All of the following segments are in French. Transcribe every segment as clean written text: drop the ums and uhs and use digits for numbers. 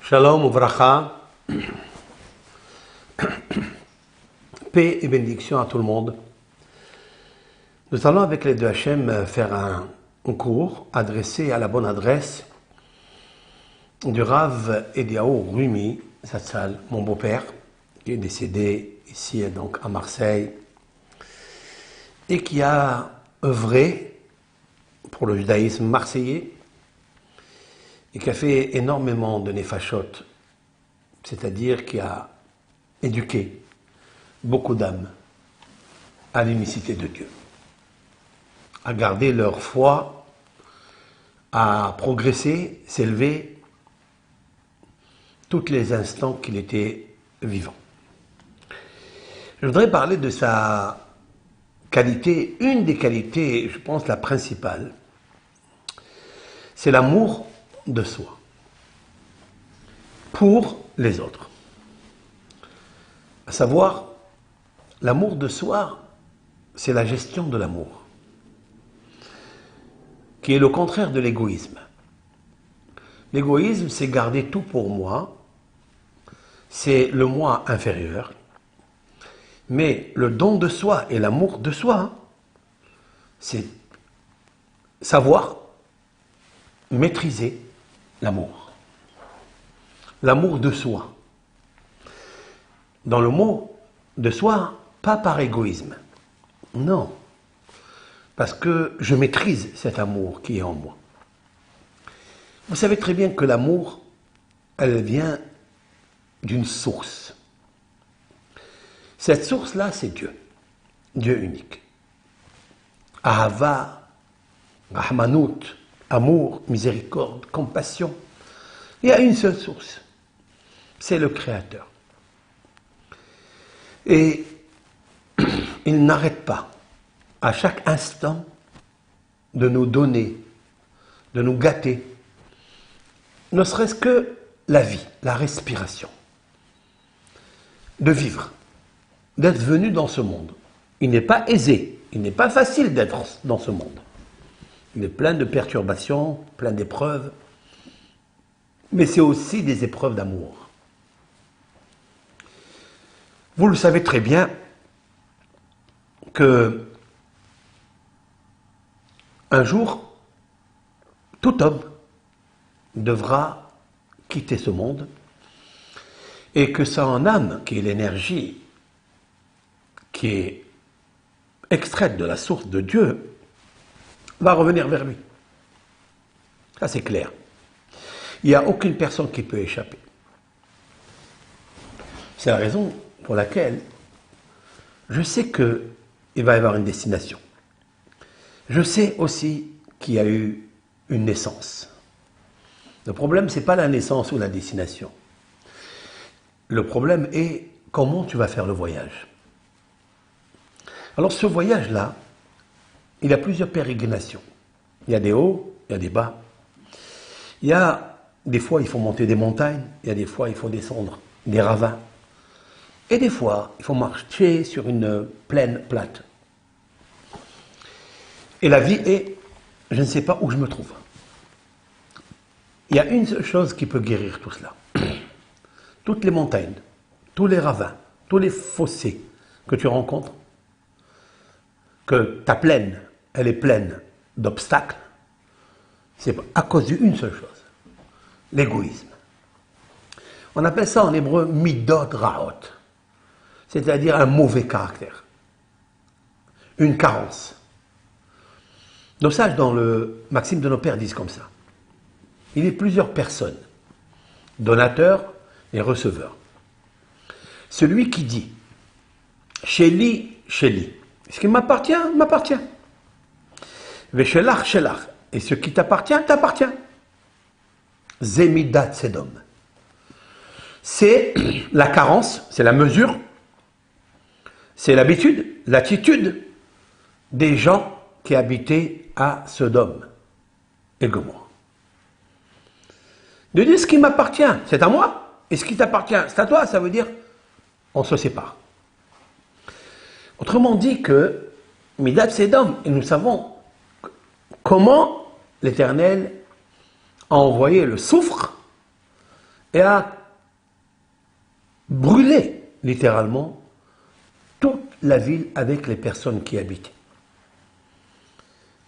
Shalom Uvracha, paix et bénédiction à tout le monde. Nous allons avec l'aide de Hachem faire un cours adressé à la bonne adresse du Rav Eliyahu Rumi Zatzal, mon beau-père, qui est décédé ici donc à Marseille et qui a œuvré pour le judaïsme marseillais et qui a fait énormément de nefashot, c'est-à-dire qui a éduqué beaucoup d'âmes à l'unicité de Dieu, à garder leur foi, à progresser, s'élever tous les instants qu'il était vivant. Je voudrais parler de sa qualité, une des qualités, je pense la principale, c'est l'amour de soi pour les autres. À savoir, l'amour de soi, c'est la gestion de l'amour, qui est le contraire de l'égoïsme. L'égoïsme, c'est garder tout pour moi, c'est le moi inférieur, mais le don de soi et l'amour de soi, c'est savoir maîtriser l'amour. L'amour de soi. Dans le mot de soi, pas par égoïsme. Non. Parce que je maîtrise cet amour qui est en moi. Vous savez très bien que l'amour, elle vient d'une source. Cette source-là, c'est Dieu. Dieu unique. Ahava, Rahmanout, amour, miséricorde, compassion. Il y a une seule source. C'est le Créateur. Et il n'arrête pas, à chaque instant, de nous donner, de nous gâter, ne serait-ce que la vie, la respiration, de vivre, d'être venu dans ce monde. Il n'est pas aisé, il n'est pas facile d'être dans ce monde. Il est plein de perturbations, plein d'épreuves, mais c'est aussi des épreuves d'amour. Vous le savez très bien que un jour, tout homme devra quitter ce monde et que son âme, qui est l'énergie qui est extraite de la source de Dieu, va revenir vers lui. Ça, c'est clair. Il n'y a aucune personne qui peut échapper. C'est la raison pour laquelle je sais qu'il va y avoir une destination. Je sais aussi qu'il y a eu une naissance. Le problème, ce n'est pas la naissance ou la destination. Le problème est comment tu vas faire le voyage. Alors ce voyage-là, il y a plusieurs pérégrinations. Il y a des hauts, il y a des bas. Il y a des fois, il faut monter des montagnes. Il y a des fois, il faut descendre des ravins. Et des fois, il faut marcher sur une plaine plate. Et la vie est, je ne sais pas où je me trouve. Il y a une seule chose qui peut guérir tout cela. Toutes les montagnes, tous les ravins, tous les fossés que tu rencontres, que ta plaine, elle est pleine d'obstacles, c'est à cause d'une seule chose, l'égoïsme. On appelle ça en hébreu midot raot, c'est-à-dire un mauvais caractère, une carence. Nos sages dans le Maxime de nos pères disent comme ça. Il y a plusieurs personnes, donateurs et receveurs. Celui qui dit Sheli, Sheli, ce qui m'appartient, m'appartient. Veshelach, Shelach, et ce qui t'appartient, t'appartient. Zemidat Sedom. C'est la carence, c'est la mesure, c'est l'habitude, l'attitude des gens qui habitaient à Sodome et Gomorrhe. De dire ce qui m'appartient, c'est à moi, et ce qui t'appartient, c'est à toi, ça veut dire on se sépare. Autrement dit que Midat Sedom, et nous savons comment l'Éternel a envoyé le soufre et a brûlé, littéralement, toute la ville avec les personnes qui y habitaient.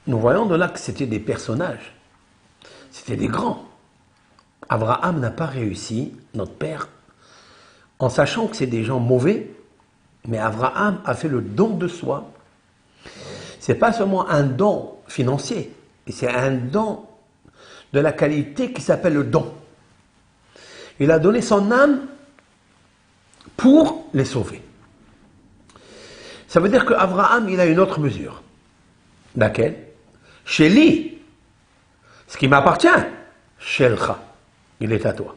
Nous voyons de là que c'était des personnages, c'était des grands. Abraham n'a pas réussi, notre père, en sachant que c'est des gens mauvais, mais Abraham a fait le don de soi. Ce n'est pas seulement un don financier, c'est un don de la qualité qui s'appelle le don. Il a donné son âme pour les sauver. Ça veut dire qu'Abraham, il a une autre mesure. Laquelle? Chez lui, ce qui m'appartient, Shelcha, il est à toi.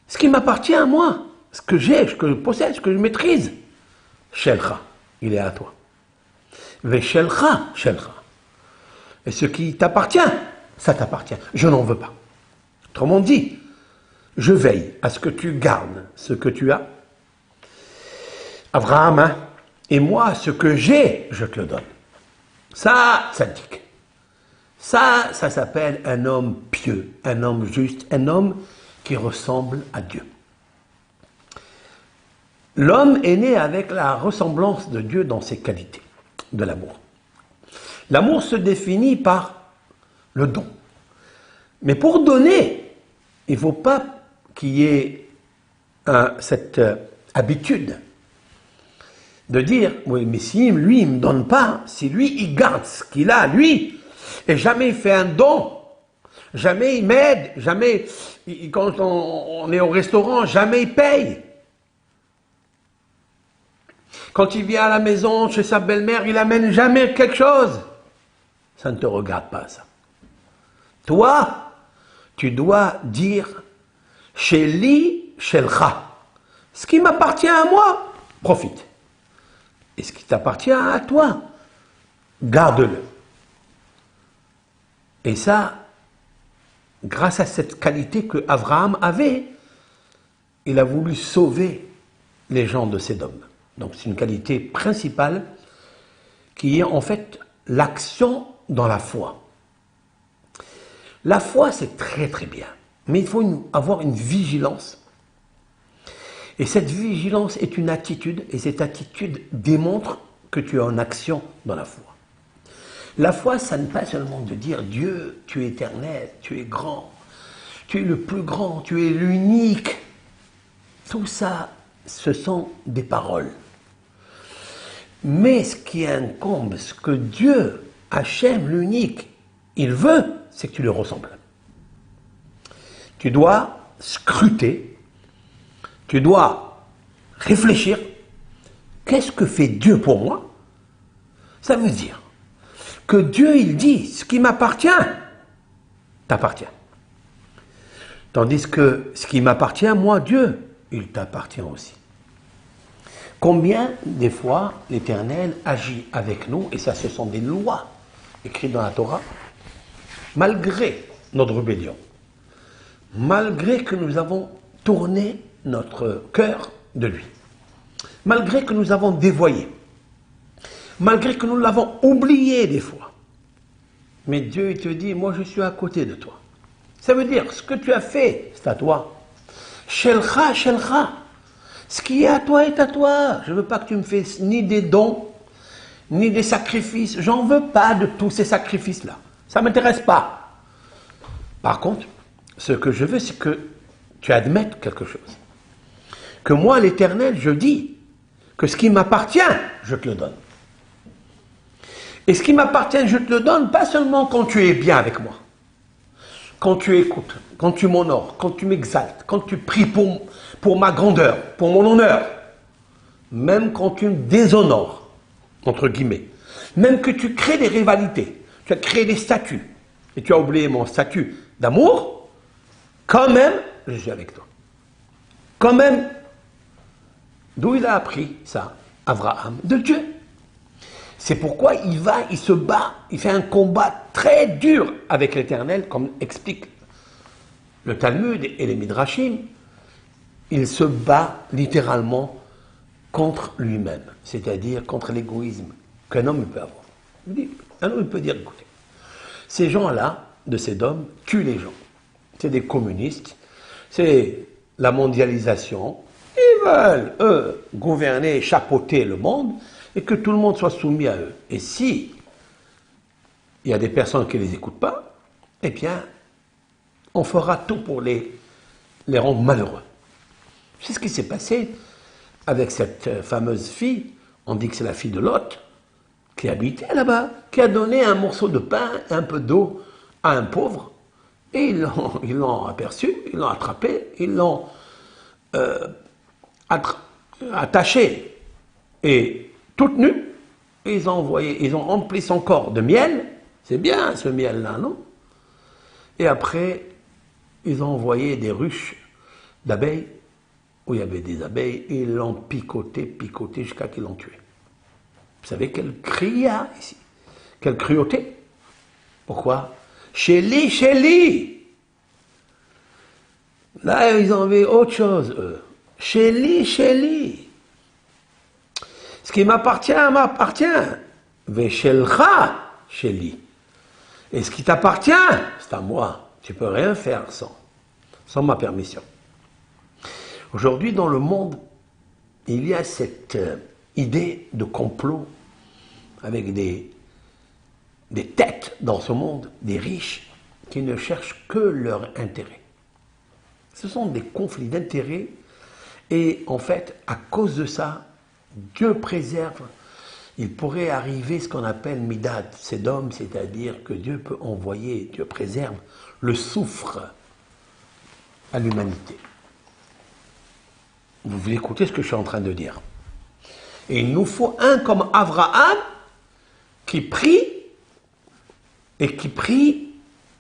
Ce qui m'appartient à moi, ce que j'ai, ce que je possède, ce que je maîtrise, Shelcha, il est à toi. Veshelcha, Shelcha. Et ce qui t'appartient, ça t'appartient. Je n'en veux pas. Autrement dit, je veille à ce que tu gardes ce que tu as. Abraham, hein, et moi, ce que j'ai, je te le donne. Ça dit. Ça s'appelle un homme pieux, un homme juste, un homme qui ressemble à Dieu. L'homme est né avec la ressemblance de Dieu dans ses qualités, de l'amour. L'amour se définit par le don. Mais pour donner, il ne faut pas qu'il y ait cette habitude de dire, oui, mais si lui, il ne me donne pas, si lui, il garde ce qu'il a, lui, et jamais il fait un don, jamais il m'aide, jamais, quand on est au restaurant, jamais il paye. Quand il vient à la maison, chez sa belle-mère, il amène jamais quelque chose. Ça ne te regarde pas, ça. Toi, tu dois dire, chez li, shelcha. Ce qui m'appartient à moi, profite. Et ce qui t'appartient à toi, garde-le. Et ça, grâce à cette qualité que Abraham avait, il a voulu sauver les gens de Sédom. Donc c'est une qualité principale qui est en fait l'action dans la foi. La foi, c'est très très bien, mais il faut avoir une vigilance. Et cette vigilance est une attitude, et cette attitude démontre que tu es en action dans la foi. La foi, ça n'est pas seulement de dire Dieu, tu es éternel, tu es grand, tu es le plus grand, tu es l'unique. Tout ça, ce sont des paroles. Mais ce qui incombe, ce que Dieu, Hachem, l'unique, il veut, c'est que tu le ressembles. Tu dois scruter, tu dois réfléchir. Qu'est-ce que fait Dieu pour moi? Ça veut dire que Dieu, il dit, ce qui m'appartient, t'appartient. Tandis que ce qui m'appartient, moi, Dieu, il t'appartient aussi. Combien des fois l'Éternel agit avec nous, et ça ce sont des lois écrites dans la Torah, malgré notre rébellion, malgré que nous avons tourné notre cœur de lui, malgré que nous avons dévoyé, malgré que nous l'avons oublié des fois. Mais Dieu, il te dit, moi je suis à côté de toi. Ça veut dire, ce que tu as fait, c'est à toi. Shelcha, shelcha. Ce qui est à toi est à toi. Je ne veux pas que tu me fasses ni des dons, ni des sacrifices. J'en veux pas de tous ces sacrifices-là. Ça ne m'intéresse pas. Par contre, ce que je veux, c'est que tu admettes quelque chose. Que moi, l'Éternel, je dis que ce qui m'appartient, je te le donne. Et ce qui m'appartient, je te le donne, pas seulement quand tu es bien avec moi. Quand tu écoutes, quand tu m'honores, quand tu m'exaltes, quand tu pries pour ma grandeur, pour mon honneur, même quand tu me déshonores, entre guillemets, même que tu crées des rivalités, tu as créé des statuts, et tu as oublié mon statut d'amour, quand même, je suis avec toi. Quand même, d'où il a appris ça, Abraham, de Dieu. C'est pourquoi il se bat, il fait un combat très dur avec l'Éternel, comme explique le Talmud et les Midrashim. Il se bat littéralement contre lui-même, c'est-à-dire contre l'égoïsme qu'un homme peut avoir. Un homme peut dire, écoutez, ces gens-là, de Sédom, tuent les gens. c'est des communistes, c'est la mondialisation. Ils veulent, eux, gouverner, chapeauter le monde et que tout le monde soit soumis à eux. Et si il y a des personnes qui ne les écoutent pas, eh bien, on fera tout pour les rendre malheureux. C'est ce qui s'est passé avec cette fameuse fille, on dit que c'est la fille de Lot, qui habitait là-bas, qui a donné un morceau de pain, un peu d'eau à un pauvre, et ils l'ont aperçu, ils l'ont attrapé, ils l'ont attaché et toute nue, et ils ont rempli son corps de miel, c'est bien ce miel-là, non? Et après, ils ont envoyé des ruches d'abeilles, où il y avait des abeilles, et ils l'ont picoté jusqu'à qu'ils l'ont tué. Vous savez quel cri il y a ici? Quelle cruauté? Pourquoi? Chélie! Là, ils ont vu autre chose, eux. Chélie! Ce qui m'appartient, m'appartient. Veshelcha, chélie. Et ce qui t'appartient, c'est à moi. Tu peux rien faire sans ma permission. Aujourd'hui, dans le monde, il y a cette idée de complot avec des têtes dans ce monde, des riches, qui ne cherchent que leur intérêt. Ce sont des conflits d'intérêts et en fait, à cause de ça, Dieu préserve. Il pourrait arriver ce qu'on appelle Midat Sedom, c'est-à-dire que Dieu peut envoyer, Dieu préserve le soufre à l'humanité. Vous voulez écouter ce que je suis en train de dire. Et il nous faut un comme Abraham qui prie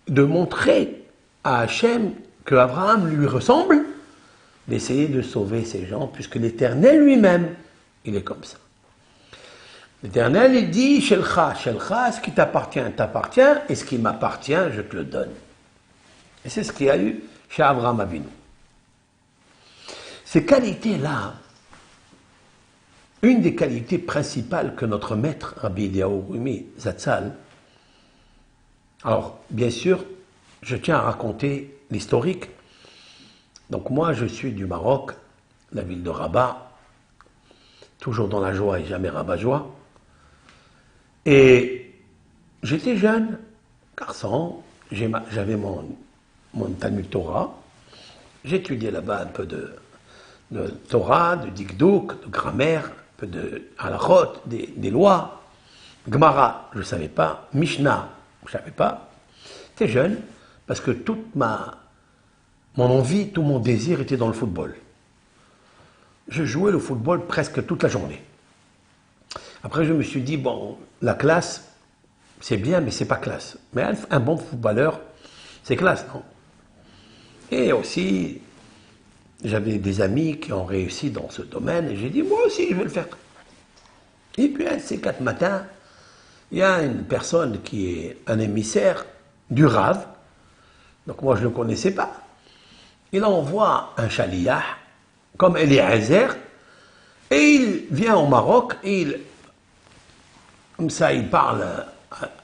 de montrer à Hachem que Abraham lui ressemble, d'essayer de sauver ces gens, puisque l'Éternel lui-même, il est comme ça. L'Éternel, il dit, Shelcha, ce qui t'appartient, et ce qui m'appartient, je te le donne. Et c'est ce qu'il y a eu chez Abraham Avinu. Ces qualités-là, une des qualités principales que notre maître, Rabbi Eliyahu Rumi Zatzal, alors, bien sûr, je tiens à raconter l'historique. Donc moi, je suis du Maroc, la ville de Rabat, toujours dans la joie et jamais rabat-joie. Et j'étais jeune, garçon, j'avais mon Talmud Torah, j'étudiais là-bas un peu de Torah, de Dikdouk, de grammaire, un peu de halachot, des lois. Gemara, je ne savais pas. Mishnah, je ne savais pas. J'étais jeune, parce que toute mon envie, tout mon désir était dans le football. Je jouais le football presque toute la journée. Après, je me suis dit, bon, la classe, c'est bien, mais c'est pas classe. Mais un bon footballeur, c'est classe, non? Et aussi, j'avais des amis qui ont réussi dans ce domaine, et j'ai dit, moi aussi, je vais le faire. Et puis, un de ces 4 matins, il y a une personne qui est un émissaire du Rav, donc moi, je ne le connaissais pas. Il envoie un chaliah, comme Eliezer, et il vient au Maroc, et comme ça, il parle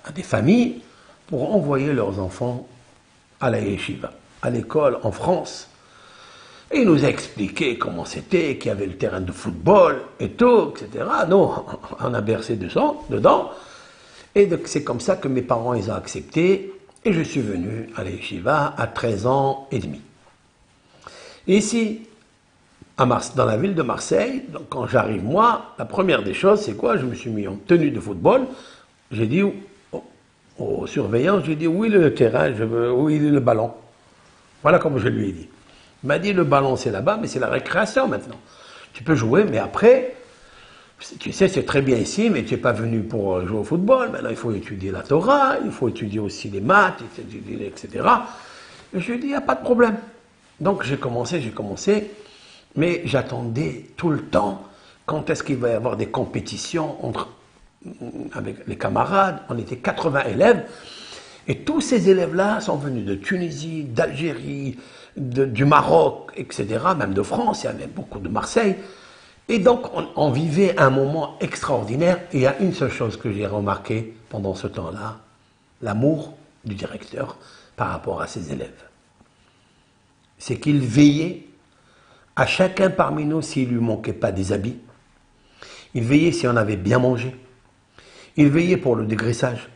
à des familles pour envoyer leurs enfants à la yeshiva, à l'école en France. Et il nous a expliqué comment c'était, qu'il y avait le terrain de football et tout, etc. Nous, on a bercé dedans. Et c'est comme ça que mes parents, ils ont accepté. Et je suis venu à la yeshiva à 13 ans et demi. Et ici, dans la ville de Marseille, donc quand j'arrive, moi, la première des choses, c'est quoi? Je me suis mis en tenue de football. J'ai dit au surveillant, j'ai dit, où est le terrain, où est le ballon? Voilà comme je lui ai dit. Il m'a dit, le ballon c'est là-bas, mais c'est la récréation maintenant. Tu peux jouer, mais après, tu sais, c'est très bien ici, mais tu n'es pas venu pour jouer au football. Maintenant, il faut étudier la Torah, il faut étudier aussi les maths, etc. Et je lui ai dit, il n'y a pas de problème. Donc j'ai commencé, mais j'attendais tout le temps quand est-ce qu'il va y avoir des compétitions avec les camarades. On était 80 élèves, et tous ces élèves-là sont venus de Tunisie, d'Algérie, du Maroc, etc., même de France, il y avait beaucoup de Marseille. Et donc, on vivait un moment extraordinaire. Et il y a une seule chose que j'ai remarqué pendant ce temps-là, l'amour du directeur par rapport à ses élèves. c'est qu'il veillait à chacun parmi nous s'il ne lui manquait pas des habits. Il veillait si on avait bien mangé. Il veillait pour le dégraissage.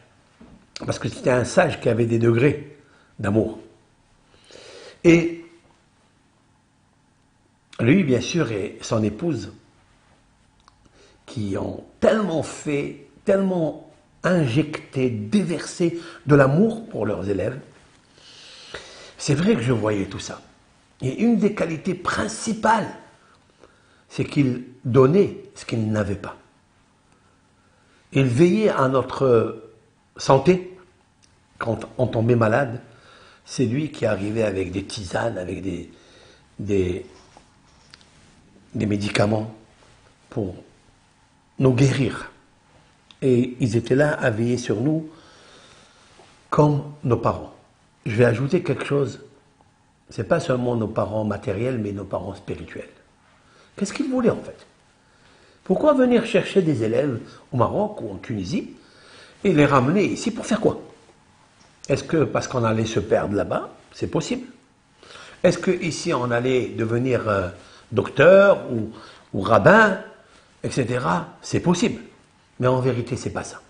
Parce que c'était un sage qui avait des degrés d'amour. Et lui, bien sûr, et son épouse, qui ont tellement fait, tellement injecté, déversé de l'amour pour leurs élèves, c'est vrai que je voyais tout ça. Et une des qualités principales, c'est qu'ils donnaient ce qu'ils n'avaient pas. Ils veillaient à notre santé. Quand on tombait malade, c'est lui qui arrivait avec des tisanes, avec des médicaments pour nous guérir. Et ils étaient là à veiller sur nous comme nos parents. Je vais ajouter quelque chose. Ce n'est pas seulement nos parents matériels, mais nos parents spirituels. Qu'est-ce qu'ils voulaient en fait? Pourquoi venir chercher des élèves au Maroc ou en Tunisie et les ramener ici pour faire quoi? Est-ce que parce qu'on allait se perdre là-bas? C'est possible. Est-ce qu'ici on allait devenir docteur ou rabbin, etc.? C'est possible. Mais en vérité, c'est pas ça.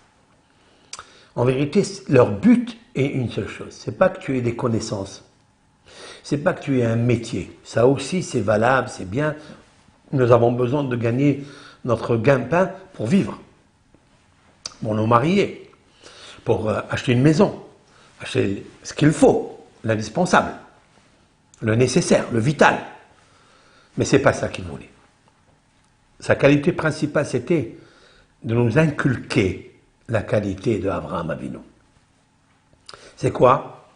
En vérité, leur but est une seule chose. C'est pas que tu aies des connaissances. C'est pas que tu aies un métier. Ça aussi, c'est valable, c'est bien. Nous avons besoin de gagner notre gagne-pain pour vivre, pour nous marier, pour acheter une maison, acheter ce qu'il faut, l'indispensable, le nécessaire, le vital. Mais c'est pas ça qu'il voulait. Sa qualité principale, c'était de nous inculquer la qualité de Abraham Avinu. C'est quoi?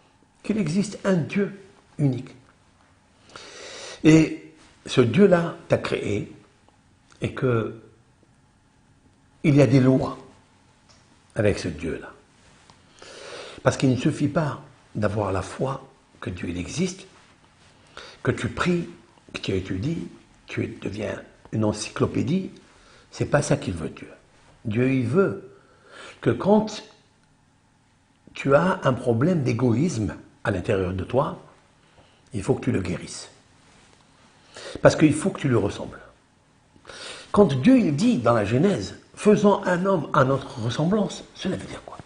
Qu'il existe un Dieu unique. Et ce Dieu-là t'a créé et que il y a des lois avec ce Dieu-là. Parce qu'il ne suffit pas d'avoir la foi que Dieu il existe, que tu pries, que tu étudies, tu deviens une encyclopédie. C'est pas ça qu'il veut Dieu. Dieu il veut que quand tu as un problème d'égoïsme à l'intérieur de toi, il faut que tu le guérisses. Parce qu'il faut que tu lui ressembles. Quand Dieu il dit dans la Genèse, faisons un homme à notre ressemblance, cela veut dire quoi?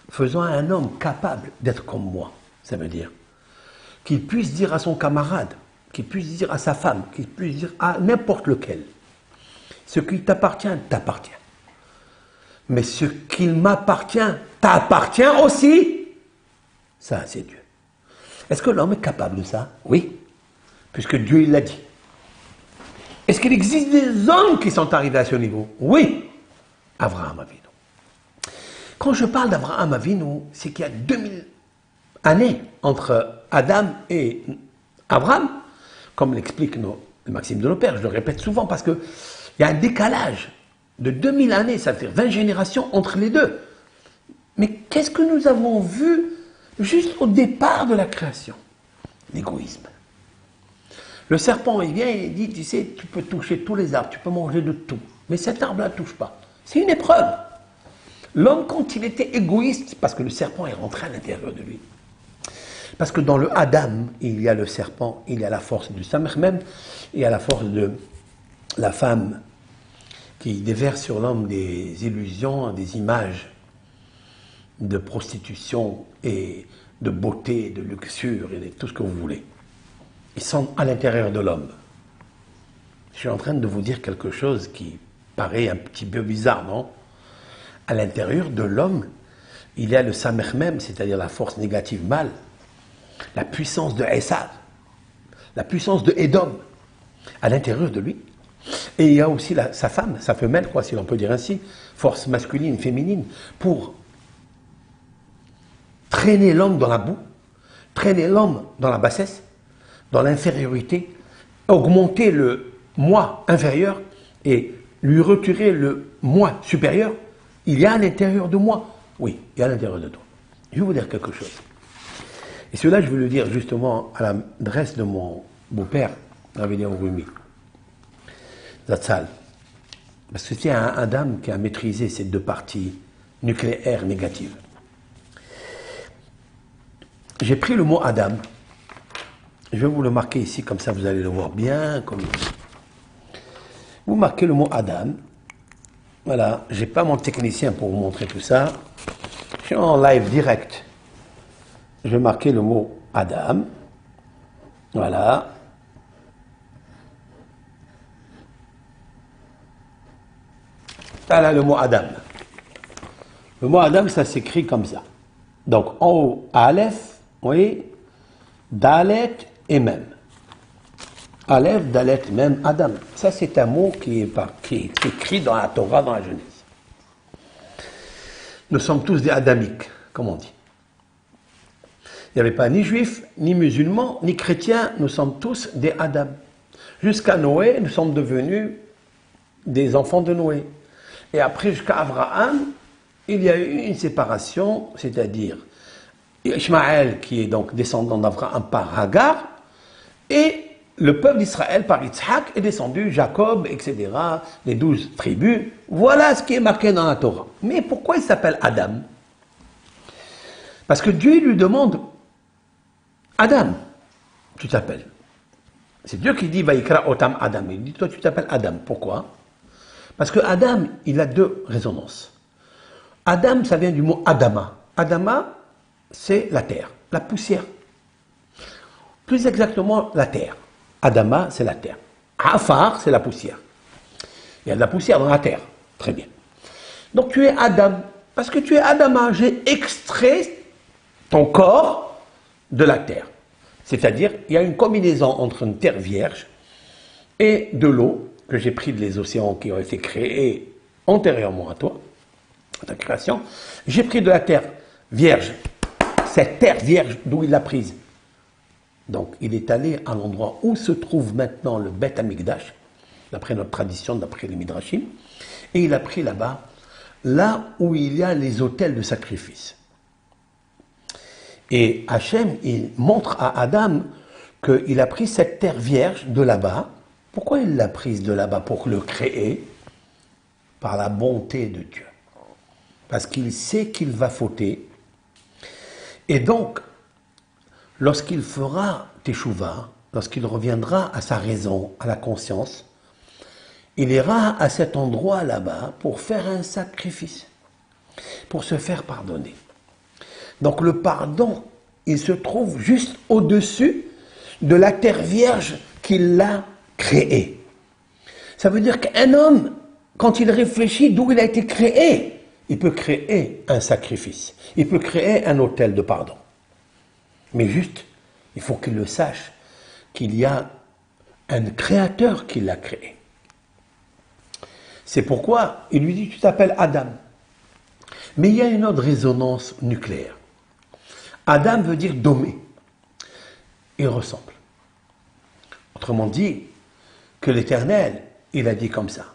Faisons un homme capable d'être comme moi. Ça veut dire qu'il puisse dire à son camarade, qu'il puisse dire à sa femme, qu'il puisse dire à n'importe lequel, ce qui t'appartient, t'appartient. Mais ce qu'il m'appartient, t'appartient aussi. Ça, c'est Dieu. Est-ce que l'homme est capable de ça? Oui, puisque Dieu il l'a dit. Est-ce qu'il existe des hommes qui sont arrivés à ce niveau? Oui, Abraham Avinu. Quand je parle d'Abraham Avinu, c'est qu'il y a 2000 années entre Adam et Abraham, comme l'explique le Maxime de nos pères, je le répète souvent parce qu'il y a un décalage de 2000 années, ça fait 20 générations entre les deux. Mais qu'est-ce que nous avons vu juste au départ de la création? L'égoïsme. Le serpent, il vient et il dit, tu sais, tu peux toucher tous les arbres, tu peux manger de tout, mais cet arbre-là ne touche pas. C'est une épreuve. L'homme, quand il était égoïste, parce que le serpent est rentré à l'intérieur de lui, parce que dans le Adam, il y a le serpent, il y a la force du Samech même, il y a la force de la femme qui déverse sur l'homme des illusions, des images de prostitution et de beauté, de luxure et de tout ce que vous voulez. Ils sont à l'intérieur de l'homme. Je suis en train de vous dire quelque chose qui paraît un petit peu bizarre, non? À l'intérieur de l'homme, il y a le Samech même, c'est-à-dire la force négative mâle, la puissance de Esav, la puissance de Édom, à l'intérieur de lui. Et il y a aussi sa femme, sa femelle, quoi, si l'on peut dire ainsi, force masculine, féminine, pour traîner l'homme dans la boue, traîner l'homme dans la bassesse, dans l'infériorité, augmenter le moi inférieur et lui retirer le moi supérieur. Il y a à l'intérieur de moi. Oui, il y a à l'intérieur de toi. Je vais vous dire quelque chose. Et cela, je veux le dire justement à l'adresse de mon beau-père, Ravelian Rumi, Zatzal. Parce que c'est un dame qui a maîtrisé ces deux parties nucléaires négatives. J'ai pris le mot Adam, Je vais vous le marquer ici, comme ça vous allez le voir bien. Vous marquez le mot Adam. Voilà, j'ai pas mon technicien pour vous montrer tout ça. Je suis en live direct. Je vais marquer le mot Adam. Voilà. Voilà le mot Adam. Le mot Adam, ça s'écrit comme ça. Donc en haut, Aleph, oui, Dalet et Mem. Aleph, Dalet, Mem, Adam. Ça, c'est un mot qui est écrit dans la Torah, dans la Genèse. Nous sommes tous des Adamiques, comme on dit. Il n'y avait pas ni juifs, ni musulmans, ni chrétiens, nous sommes tous des Adam. Jusqu'à Noé, nous sommes devenus des enfants de Noé. Et après, jusqu'à Abraham, il y a eu une séparation, c'est-à-dire Ishmaël, qui est donc descendant d'Abraham par Hagar, et le peuple d'Israël par Yitzhak est descendu, Jacob, etc., les 12 tribus. Voilà ce qui est marqué dans la Torah. Mais pourquoi il s'appelle Adam? Parce que Dieu lui demande, Adam, tu t'appelles. C'est Dieu qui dit, Vaikra Otam Adam. Il dit, toi tu t'appelles Adam. Pourquoi? Parce que Adam, il a deux résonances. Adam, ça vient du mot Adama. Adama, c'est la terre, la poussière. Plus exactement, la terre. Adama, c'est la terre. Afar, c'est la poussière. Il y a de la poussière dans la terre. Très bien. Donc tu es Adam. Parce que tu es Adama. J'ai extrait ton corps de la terre. C'est-à-dire, il y a une combinaison entre une terre vierge et de l'eau que j'ai pris des océans qui ont été créés antérieurement à toi, à ta création. J'ai pris de la terre vierge, cette terre vierge d'où il l'a prise. Donc, il est allé à l'endroit où se trouve maintenant le Beth Amikdash, d'après notre tradition, d'après les Midrashim, et il a pris là-bas, là où il y a les autels de sacrifice. Et Hachem, il montre à Adam qu'il a pris cette terre vierge de là-bas. Pourquoi il l'a prise de là-bas? Pour le créer par la bonté de Dieu. Parce qu'il sait qu'il va fauter. Et donc, lorsqu'il fera teshuva, lorsqu'il reviendra à sa raison, à la conscience, il ira à cet endroit là-bas pour faire un sacrifice, pour se faire pardonner. Donc le pardon, il se trouve juste au-dessus de la terre vierge qu'il a créée. Ça veut dire qu'un homme, quand il réfléchit d'où il a été créé, il peut créer un sacrifice, il peut créer un autel de pardon. Mais juste, il faut qu'il le sache, qu'il y a un créateur qui l'a créé. C'est pourquoi il lui dit, tu t'appelles Adam. Mais il y a une autre résonance nucléaire. Adam veut dire domé. Il ressemble. Autrement dit, que l'Éternel, il a dit comme ça.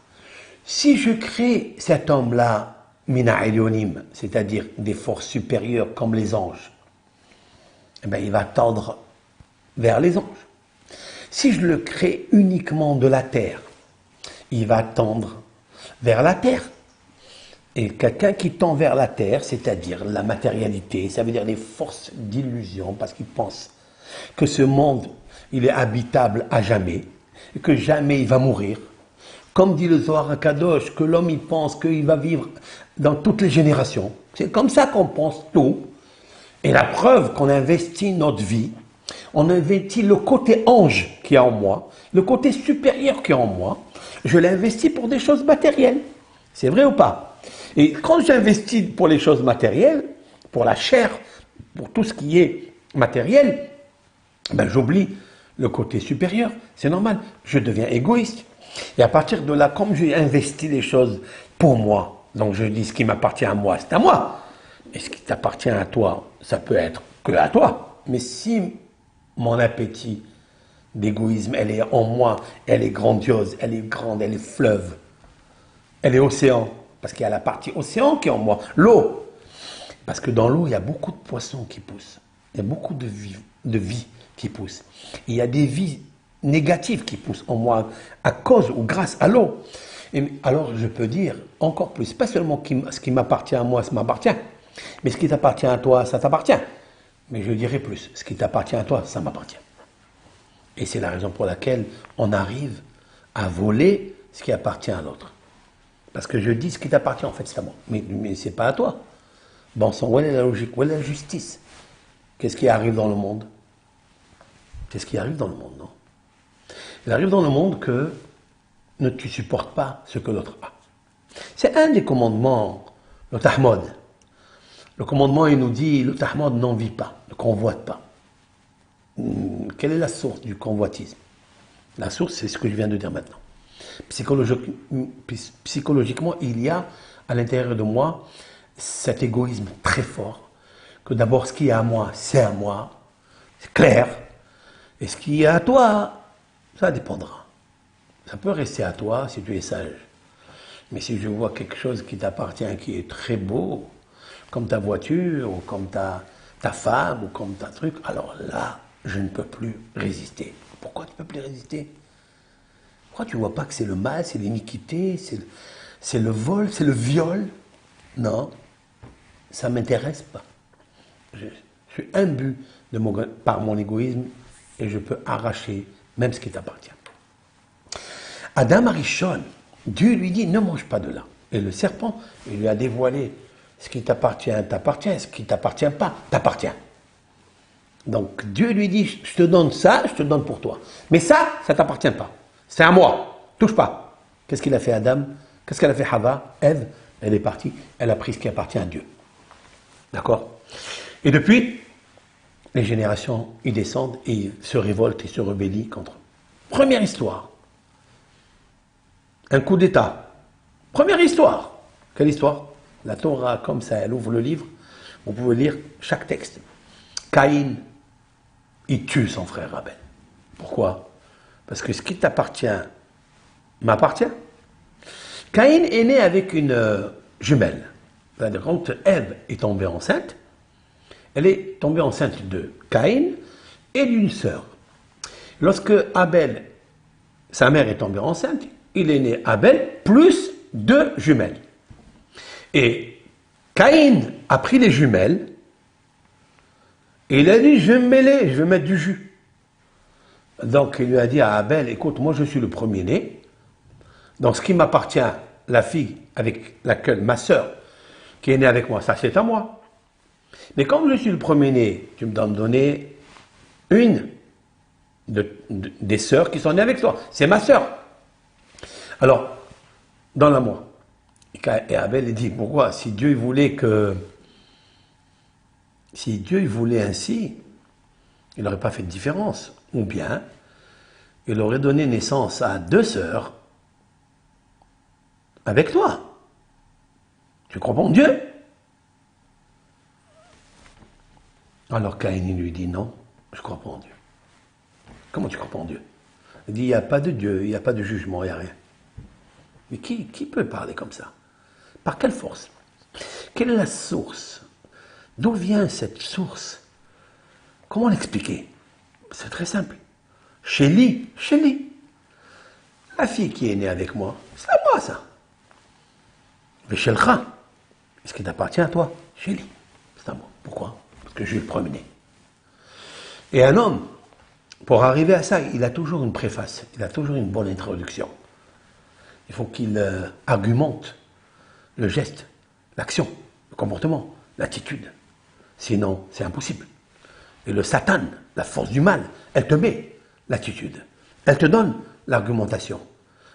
Si je crée cet homme-là, Mina Elionim, c'est-à-dire des forces supérieures comme les anges, eh bien, il va tendre vers les anges. Si je le crée uniquement de la terre, il va tendre vers la terre. Et quelqu'un qui tend vers la terre, c'est-à-dire la matérialité, ça veut dire les forces d'illusion, parce qu'il pense que ce monde, il est habitable à jamais, et que jamais il va mourir. Comme dit le Zohar HaKadosh, que l'homme il pense qu'il va vivre dans toutes les générations. C'est comme ça qu'on pense tout. Et la preuve qu'on investit notre vie, on investit le côté ange qui est en moi, le côté supérieur qui est en moi, je l'investis pour des choses matérielles. C'est vrai ou pas? Et quand j'investis pour les choses matérielles, pour la chair, pour tout ce qui est matériel, ben j'oublie le côté supérieur. C'est normal, je deviens égoïste. Et à partir de là, comme j'ai investi les choses pour moi, donc je dis ce qui m'appartient à moi, c'est à moi. Et ce qui t'appartient à toi, ça peut être que à toi. Mais si mon appétit d'égoïsme, elle est en moi, elle est grandiose, elle est grande, elle est fleuve, elle est océan, parce qu'il y a la partie océan qui est en moi, l'eau. Parce que dans l'eau, il y a beaucoup de poissons qui poussent, il y a beaucoup de vie qui pousse. Il y a des vies négatives qui poussent en moi à cause ou grâce à l'eau. Et alors je peux dire encore plus, pas seulement ce qui m'appartient à moi, ça m'appartient, mais ce qui t'appartient à toi, ça t'appartient. Mais je dirais plus, ce qui t'appartient à toi, ça m'appartient. Et c'est la raison pour laquelle on arrive à voler ce qui appartient à l'autre. Parce que je dis ce qui t'appartient, en fait, c'est à moi. Mais ce n'est pas à toi. Bon sang, où est la logique? Où est la justice? Qu'est-ce qui arrive dans le monde? Qu'est-ce qui arrive dans le monde, non? Il arrive dans le monde que tu ne supportes pas ce que l'autre a. C'est un des commandements, le tahmod. Le commandement, il nous dit, le tahmod n'envie pas, ne convoite pas. Quelle est la source du convoitisme? La source, c'est ce que je viens de dire maintenant. Psychologiquement, il y a à l'intérieur de moi cet égoïsme très fort, que d'abord ce qui est à moi, c'est à moi, c'est clair, et ce qui est à toi, ça dépendra. Ça peut rester à toi si tu es sage. Mais si je vois quelque chose qui t'appartient, qui est très beau, comme ta voiture, ou comme ta femme, ou comme ta truc, alors là, je ne peux plus résister. Pourquoi tu ne peux plus résister? Pourquoi tu ne vois pas que c'est le mal, c'est l'iniquité, c'est le vol, c'est le viol? Non, ça ne m'intéresse pas. Je suis imbu par mon égoïsme et je peux arracher même ce qui t'appartient. Adam Arishon, Dieu lui dit, ne mange pas de là. Et le serpent, il lui a dévoilé, ce qui t'appartient, t'appartient, ce qui t'appartient pas, t'appartient. Donc Dieu lui dit, je te donne ça, je te donne pour toi. Mais ça t'appartient pas. C'est à moi, touche pas. Qu'est-ce qu'il a fait Adam? Qu'est-ce qu'elle a fait Hava? Ève, elle est partie, elle a pris ce qui appartient à Dieu. D'accord? Et depuis, les générations, ils descendent et ils se révoltent et se rebellient contre eux. Première histoire. Un coup d'État. Première histoire. Quelle histoire? La Torah, comme ça, elle ouvre le livre. Vous pouvez lire chaque texte. Caïn, il tue son frère Abel. Pourquoi? Parce que ce qui t'appartient m'appartient. Caïn est né avec une jumelle. C'est-à-dire, quand Ève est tombée enceinte, elle est tombée enceinte de Caïn et d'une sœur. Lorsque Abel, sa mère est tombée enceinte, il est né Abel plus 2 jumelles. Et Caïn a pris les jumelles et il a dit, je vais me mêler, je vais mettre du jus. Donc il lui a dit à Abel, écoute, moi je suis le premier-né, donc ce qui m'appartient, la fille avec laquelle ma sœur, qui est née avec moi, ça c'est à moi. Mais comme je suis le premier-né, tu me dois me donner une des sœurs qui sont nées avec toi. C'est ma sœur. Alors, dans la moi. Et Abel il dit, pourquoi? Si Dieu voulait ainsi, il n'aurait pas fait de différence. Ou bien, il aurait donné naissance à 2 sœurs avec toi. Tu crois pas en Dieu? Alors Caïn lui dit, non, je ne crois pas en Dieu. Comment tu ne crois pas en Dieu? Il dit, il n'y a pas de Dieu, il n'y a pas de jugement, il n'y a rien. Mais qui peut parler comme ça? Par quelle force? Quelle est la source? D'où vient cette source? Comment l'expliquer? C'est très simple. Chélie, la fille qui est née avec moi, c'est à moi ça. Véchelcha, est-ce qui t'appartient à toi? Chélie, c'est à moi. Pourquoi? Parce que je vais le promener. Et un homme, pour arriver à ça, il a toujours une préface, il a toujours une bonne introduction. Il faut qu'il argumente le geste, l'action, le comportement, l'attitude. Sinon, c'est impossible. Et le Satan, la force du mal, elle te met l'attitude. Elle te donne l'argumentation.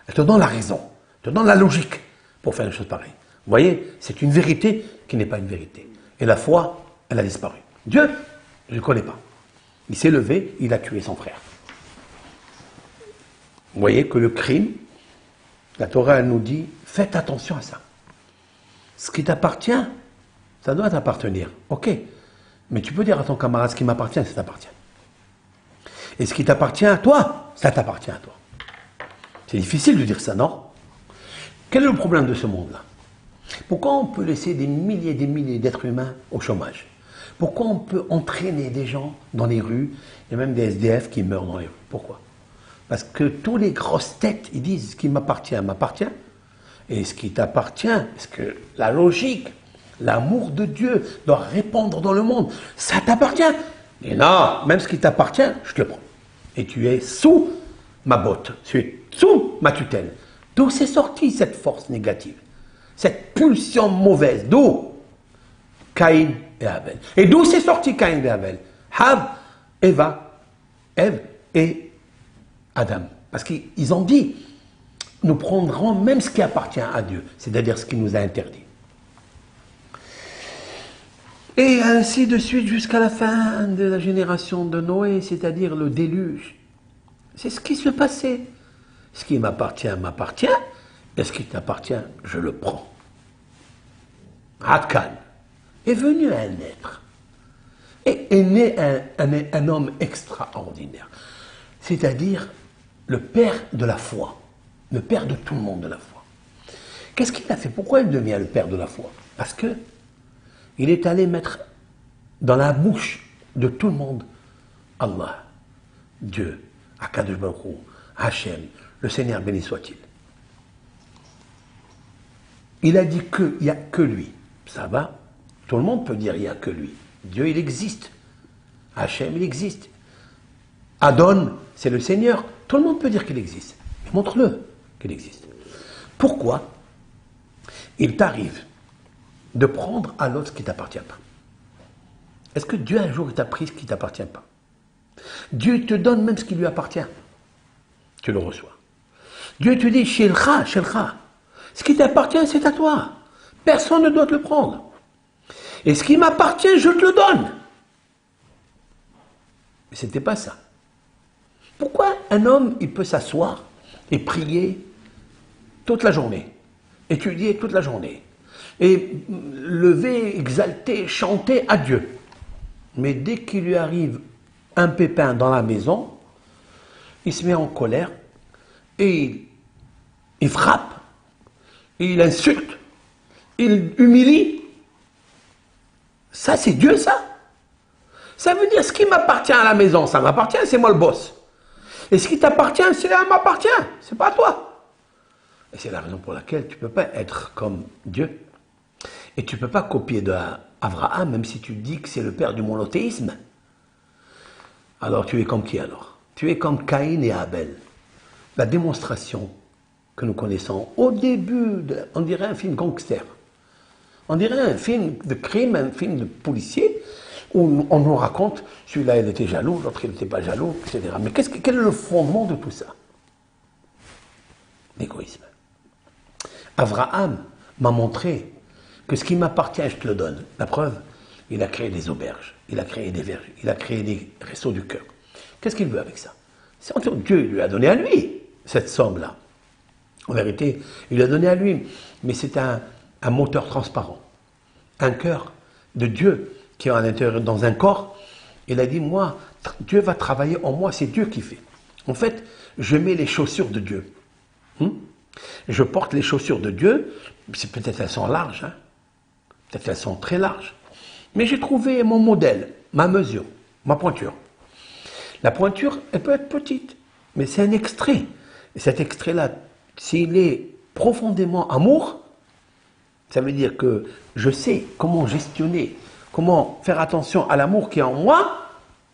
Elle te donne la raison. Elle te donne la logique pour faire une chose pareille. Vous voyez, c'est une vérité qui n'est pas une vérité. Et la foi, elle a disparu. Dieu, je ne le connais pas. Il s'est levé, il a tué son frère. Vous voyez que le crime, la Torah, elle nous dit, faites attention à ça. Ce qui t'appartient, ça doit t'appartenir. Ok. Mais tu peux dire à ton camarade, ce qui m'appartient, ça t'appartient. Et ce qui t'appartient à toi, ça t'appartient à toi. C'est difficile de dire ça, non? Quel est le problème de ce monde-là? Pourquoi on peut laisser des milliers d'êtres humains au chômage? Pourquoi on peut entraîner des gens dans les rues, et même des SDF qui meurent dans les rues? Pourquoi? Parce que tous les grosses têtes, ils disent, ce qui m'appartient, m'appartient. Et ce qui t'appartient, parce que la logique, l'amour de Dieu doit répandre dans le monde, ça t'appartient. Et non, même ce qui t'appartient, je te le prends. Et tu es sous ma botte, tu es sous ma tutelle. D'où s'est sortie cette force négative? Cette pulsion mauvaise? D'où? Caïn et Abel. Et d'où s'est sorti Caïn et Abel? Hav, Eva, Ève et Adam. Parce qu'ils ont dit, nous prendrons même ce qui appartient à Dieu, c'est-à-dire ce qu'il nous a interdit. Et ainsi de suite jusqu'à la fin de la génération de Noé, c'est-à-dire le déluge. C'est ce qui se passait. Ce qui m'appartient, m'appartient, et ce qui t'appartient, je le prends. Hadkan est venu un être, et est né un homme extraordinaire, c'est-à-dire le père de la foi, le père de tout le monde de la foi. Qu'est-ce qu'il a fait? Pourquoi il devient le père de la foi? Parce que il est allé mettre dans la bouche de tout le monde Allah, Dieu, Akadosh Baruch Hu, Hachem, le Seigneur béni soit-il. Il a dit qu'il n'y a que lui. Ça va? Tout le monde peut dire il n'y a que lui. Dieu, il existe. Hachem, il existe. Adon, c'est le Seigneur. Tout le monde peut dire qu'il existe. Montre-le qu'il existe. Pourquoi il t'arrive de prendre à l'autre ce qui ne t'appartient pas? Est-ce que Dieu un jour t'a pris ce qui ne t'appartient pas? Dieu te donne même ce qui lui appartient. Tu le reçois. Dieu te dit, Shelcha, Shelcha. Ce qui t'appartient, c'est à toi. Personne ne doit te le prendre. Et ce qui m'appartient, je te le donne. Mais ce n'était pas ça. Pourquoi un homme, il peut s'asseoir et prier toute la journée, étudier toute la journée, et lever, exalter, chanter à Dieu? Mais dès qu'il lui arrive un pépin dans la maison, il se met en colère, et il frappe, il insulte, il humilie. Ça, c'est Dieu, ça. Ça veut dire, ce qui m'appartient à la maison, ça m'appartient, c'est moi le boss. Et ce qui t'appartient, ça m'appartient, c'est pas à toi. Et c'est la raison pour laquelle tu ne peux pas être comme Dieu. Et tu ne peux pas copier d'Abraham, même si tu dis que c'est le père du monothéisme. Alors tu es comme qui alors? Tu es comme Caïn et Abel. La démonstration que nous connaissons au début, on dirait un film gangster. On dirait un film de crime, un film de policier, où on nous raconte, celui-là il était jaloux, l'autre il n'était pas jaloux, etc. Mais quel est le fondement de tout ça? L'égoïsme. Abraham m'a montré que ce qui m'appartient, je te le donne. La preuve, il a créé des auberges, il a créé des verges, il a créé des restos du cœur. Qu'est-ce qu'il veut avec ça? Dieu lui a donné à lui cette somme-là. En vérité, il l'a donné à lui, mais c'est un moteur transparent, un cœur de Dieu qui est à l'intérieur dans un corps. Il a dit, moi, Dieu va travailler en moi, c'est Dieu qui fait. En fait, je mets les chaussures de Dieu. Je porte les chaussures de Dieu, peut-être elles sont larges, hein? Peut-être elles sont très larges, mais j'ai trouvé mon modèle, ma mesure, ma pointure. La pointure, elle peut être petite, mais c'est un extrait. Et cet extrait-là, s'il est profondément amour, ça veut dire que je sais comment gestionner, comment faire attention à l'amour qui est en moi,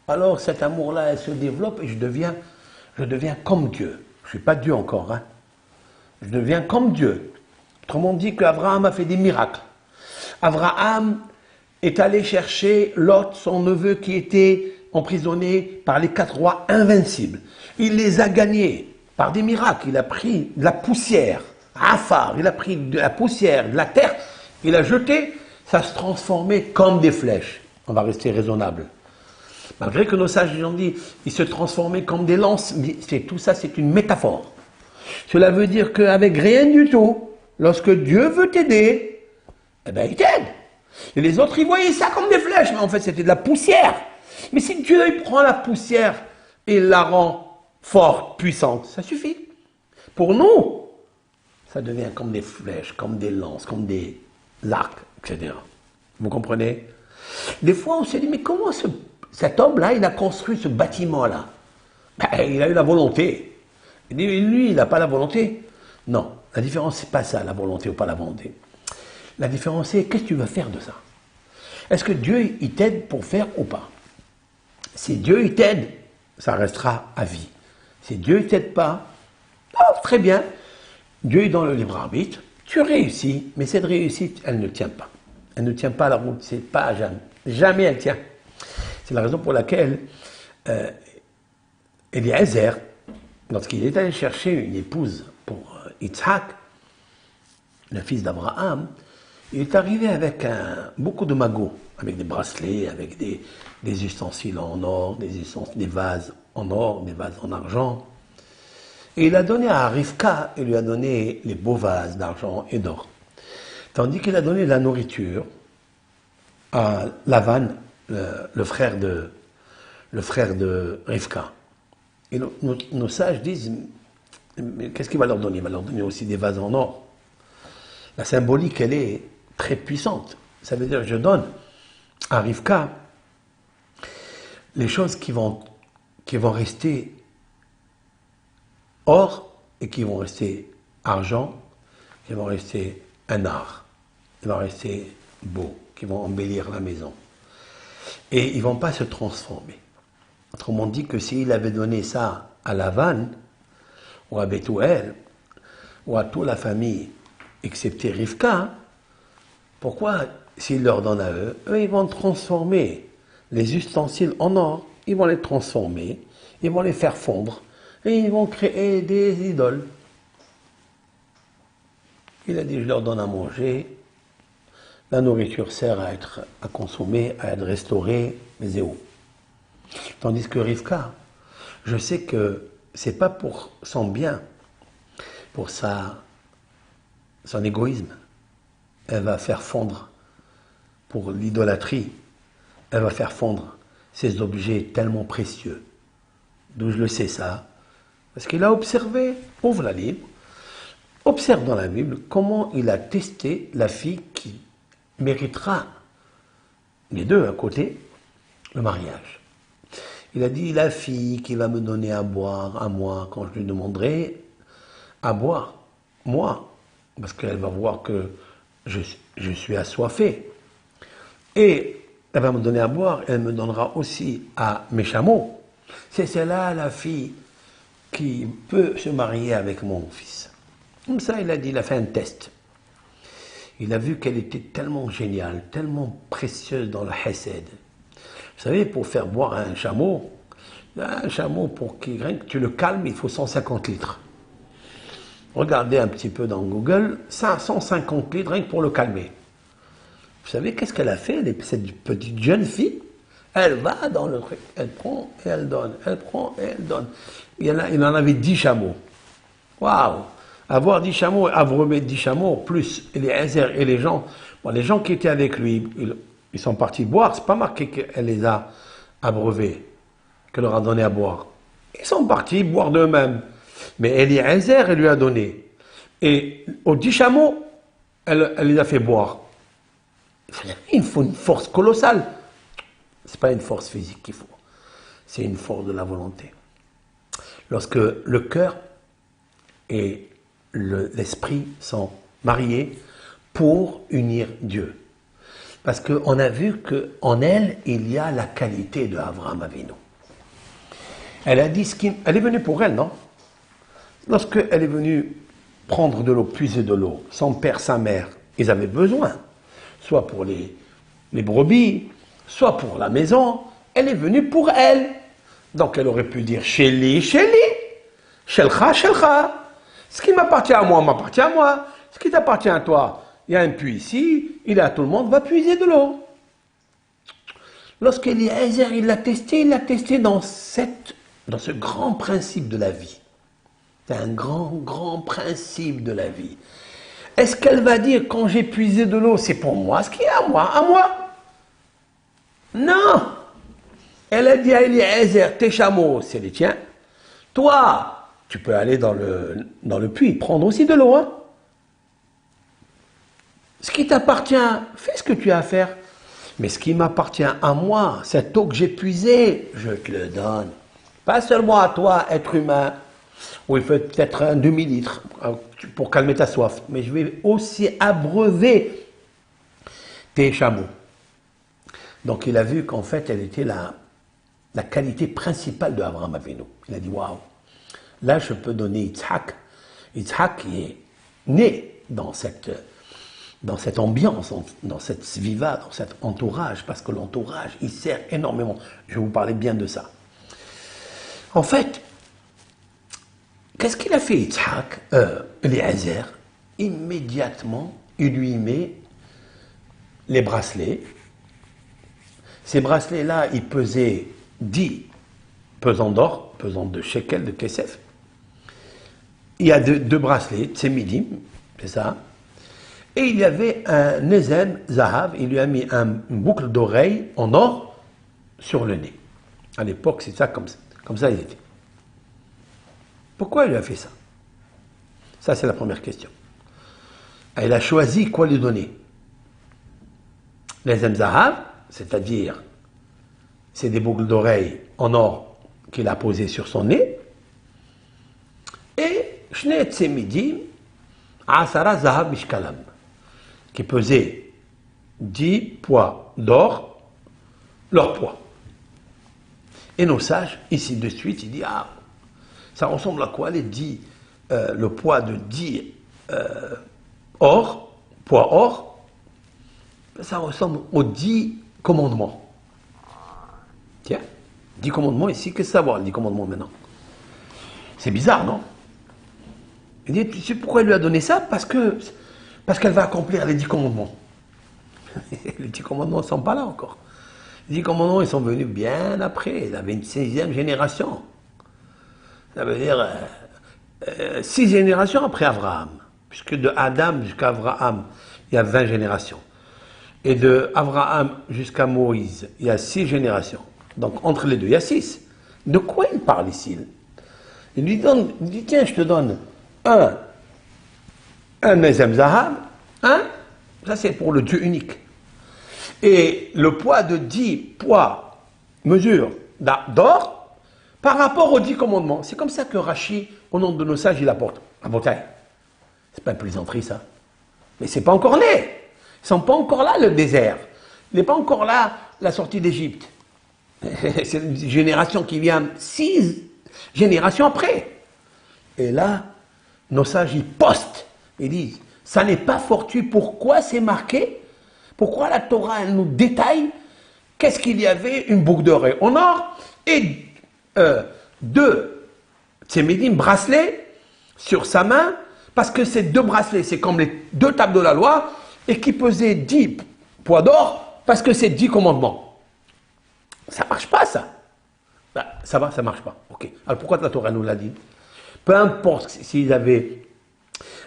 alors cet amour-là, elle se développe et je deviens comme Dieu. Je ne suis pas Dieu encore, hein. Je deviens comme Dieu. Autrement dit qu'Abraham a fait des miracles. Abraham est allé chercher Lot, son neveu qui était emprisonné par les 4 rois invincibles. Il les a gagnés par des miracles. Il a pris de la poussière, Afar, il a pris de la poussière, de la terre, il a jeté, ça se transformait comme des flèches. On va rester raisonnable. Malgré que nos sages ont dit, il se transformait comme des lances, mais tout ça c'est une métaphore. Cela veut dire qu'avec rien du tout, lorsque Dieu veut t'aider, eh bien il t'aide. Et les autres, ils voyaient ça comme des flèches, mais en fait c'était de la poussière. Mais si Dieu il prend la poussière et la rend forte, puissante, ça suffit. Pour nous, ça devient comme des flèches, comme des lances, comme des arcs, etc. Vous comprenez? Des fois, on se dit, mais comment cet homme-là, il a construit ce bâtiment-là? Ben, il a eu la volonté. Lui, il n'a pas la volonté. Non, la différence, c'est pas ça, la volonté ou pas la volonté. La différence, c'est qu'est-ce que tu vas faire de ça? Est-ce que Dieu, il t'aide pour faire ou pas? Si Dieu, il t'aide, ça restera à vie. Si Dieu ne t'aide pas, oh, très bien, Dieu est dans le libre arbitre, tu réussis, mais cette réussite, elle ne tient pas. Elle ne tient pas la route, c'est pas jamais. Jamais elle tient. C'est la raison pour laquelle Eliezer, lorsqu'il est allé chercher une épouse pour Yitzhak, le fils d'Abraham, il est arrivé avec beaucoup de magots, avec des bracelets, avec des ustensiles en or, des vases en or, des vases en argent. Et il a donné à Rivka, il lui a donné les beaux vases d'argent et d'or. Tandis qu'il a donné la nourriture à Lavan, le frère de Rivka. Et nos sages disent, mais qu'est-ce qu'il va leur donner? Il va leur donner aussi des vases en or. La symbolique, elle est très puissante. Ça veut dire, je donne à Rivka les choses qui vont rester or et qui vont rester argent, qui vont rester un art, qui vont rester beau, qui vont embellir la maison. Et ils ne vont pas se transformer. Autrement dit que s'il avait donné ça à Lavan, ou à Bethuel, ou à toute la famille, excepté Rivka, pourquoi, s'il leur donne à eux, ils vont transformer les ustensiles en or, ils vont les transformer, ils vont les faire fondre, et ils vont créer des idoles. Il a dit, je leur donne à manger, la nourriture sert à consommer, à être restaurée, mais zéro. Tandis que Rivka, je sais que c'est pas pour son bien, pour son égoïsme. Elle va faire fondre, pour l'idolâtrie, elle va faire fondre ces objets tellement précieux. D'où je le sais ça? Parce qu'il a observé, ouvre la Bible, observe dans la Bible comment il a testé la fille qui méritera, les deux à côté, le mariage. Il a dit, la fille qui va me donner à boire à moi quand je lui demanderai à boire, moi, parce qu'elle va voir que je suis assoiffé. Et elle va me donner à boire, elle me donnera aussi à mes chameaux. C'est celle-là la fille qui peut se marier avec mon fils. Comme ça, il a dit, il a fait un test. Il a vu qu'elle était tellement géniale, tellement précieuse dans le Hesed. Vous savez, pour faire boire un chameau, pour qu'il tu le calmes, il faut 150 litres. Regardez un petit peu dans Google, 150 litres rien que pour le calmer. Vous savez qu'est-ce qu'elle a fait, cette petite jeune fille? Elle va dans le truc, elle prend et elle donne, elle prend et elle donne. Il en avait 10 chameaux. Waouh! Avoir 10 chameaux, abreuver 10 chameaux, plus Eliezer et les gens qui étaient avec lui, ils sont partis boire, c'est pas marqué qu'elle les a abreuvés, qu'elle leur a donné à boire. Ils sont partis boire d'eux-mêmes. Mais Eliezer, elle lui a donné. Et aux 10 chameaux, elle les a fait boire. Il faut une force colossale. Ce n'est pas une force physique qu'il faut. C'est une force de la volonté. Lorsque le cœur et l'esprit sont mariés pour unir Dieu. Parce qu'on a vu qu'en elle, il y a la qualité de Abraham Avinu. Elle a dit elle est venue pour elle, non? Lorsqu'elle est venue prendre de l'eau, puiser de l'eau, son père, sa mère, ils avaient besoin, soit pour les brebis, soit pour la maison, elle est venue pour elle. Donc elle aurait pu dire Sheli, Sheli, Shelcha, Shelcha. Ce qui m'appartient à moi, m'appartient à moi. Ce qui t'appartient à toi, il y a un puits ici, il est à tout le monde, va puiser de l'eau. Lorsqu'Eliezer, il l'a testé dans ce grand principe de la vie. C'est un grand principe de la vie. Est-ce qu'elle va dire, quand j'ai puisé de l'eau, c'est pour moi, ce qui est à moi? Non. Elle a dit à Eliezer, tes chameaux, c'est les tiens. Toi, tu peux aller dans le puits, prendre aussi de l'eau. Hein. Ce qui t'appartient, fais ce que tu as à faire. Mais ce qui m'appartient à moi, cette eau que j'ai puisée, je te le donne. Pas seulement à toi, être humain, où il faut peut-être un demi-litre pour calmer ta soif, mais je vais aussi abreuver tes chameaux. Donc il a vu qu'en fait, elle était la qualité principale de Abraham Avinu. Il a dit, waouh, là je peux donner Yitzhak. Yitzhak qui est né dans cette ambiance, dans cette viva, dans cet entourage, parce que l'entourage, il sert énormément. Je vais vous parler bien de ça. En fait, qu'est-ce qu'il a fait Yitzhak, Eliezer? Immédiatement, il lui met les bracelets. Ces bracelets-là, ils pesaient 10 pesants d'or, pesant de shekel, de kesef. Il y a deux bracelets, tsemidim, c'est ça. Et il y avait un nezem zahav, il lui a mis une boucle d'oreille en or sur le nez. À l'époque, c'est ça, comme ça il était. Pourquoi il lui a fait ça? Ça, c'est la première question. Elle a choisi quoi lui donner. Nezem zahav, c'est-à-dire, c'est des boucles d'oreilles en or qu'il a posées sur son nez. Et Shnei Tsemidim, Asara zahav mishkalam, qui pesait 10 poids d'or, leur poids. Et nos sages, ici de suite, ils disent, ah, ça ressemble à quoi le poids de 10 poids or, ça ressemble aux 10 commandements. Tiens, 10 commandements ici, qu'est-ce que ça va, les 10 commandements maintenant? C'est bizarre, non? Il dit, tu sais pourquoi il lui a donné ça? Parce qu'elle va accomplir les 10 commandements. Les 10 commandements ne sont pas là encore. Les 10 commandements, ils sont venus bien après. Il avait une 16e génération. Ça veut dire 6 générations après Abraham. Puisque de Adam jusqu'à Abraham, il y a 20 générations. Et de Abraham jusqu'à Moïse, il y a 6 générations. Donc entre les deux, il y a 6. De quoi il parle ici? Il lui dit, tiens, je te donne un Nezem Zahav, ça c'est pour le Dieu unique. Et le poids de 10 poids, mesure d'or, par rapport aux 10 commandements. C'est comme ça que Rashi, au nom de nos sages, il apporte. À Botaï. C'est pas une plaisanterie, ça. Mais c'est pas encore né. Ils sont pas encore là, le désert. Il n'est pas encore là, la sortie d'Égypte. C'est une génération qui vient 6 générations après. Et là, nos sages, ils postent. Ils disent, ça n'est pas fortuit. Pourquoi c'est marqué? Pourquoi la Torah, elle nous détaille qu'est-ce qu'il y avait? Une boucle d'oreille en or et 2 tsemidim, bracelets sur sa main, parce que ces 2 bracelets, c'est comme les 2 tables de la loi, et qui pesaient 10 poids d'or, parce que c'est 10 commandements. Ça marche pas, ça. Ben, ça va, ça marche pas. Ok. Alors pourquoi la Torah nous l'a dit? Peu importe s'ils avaient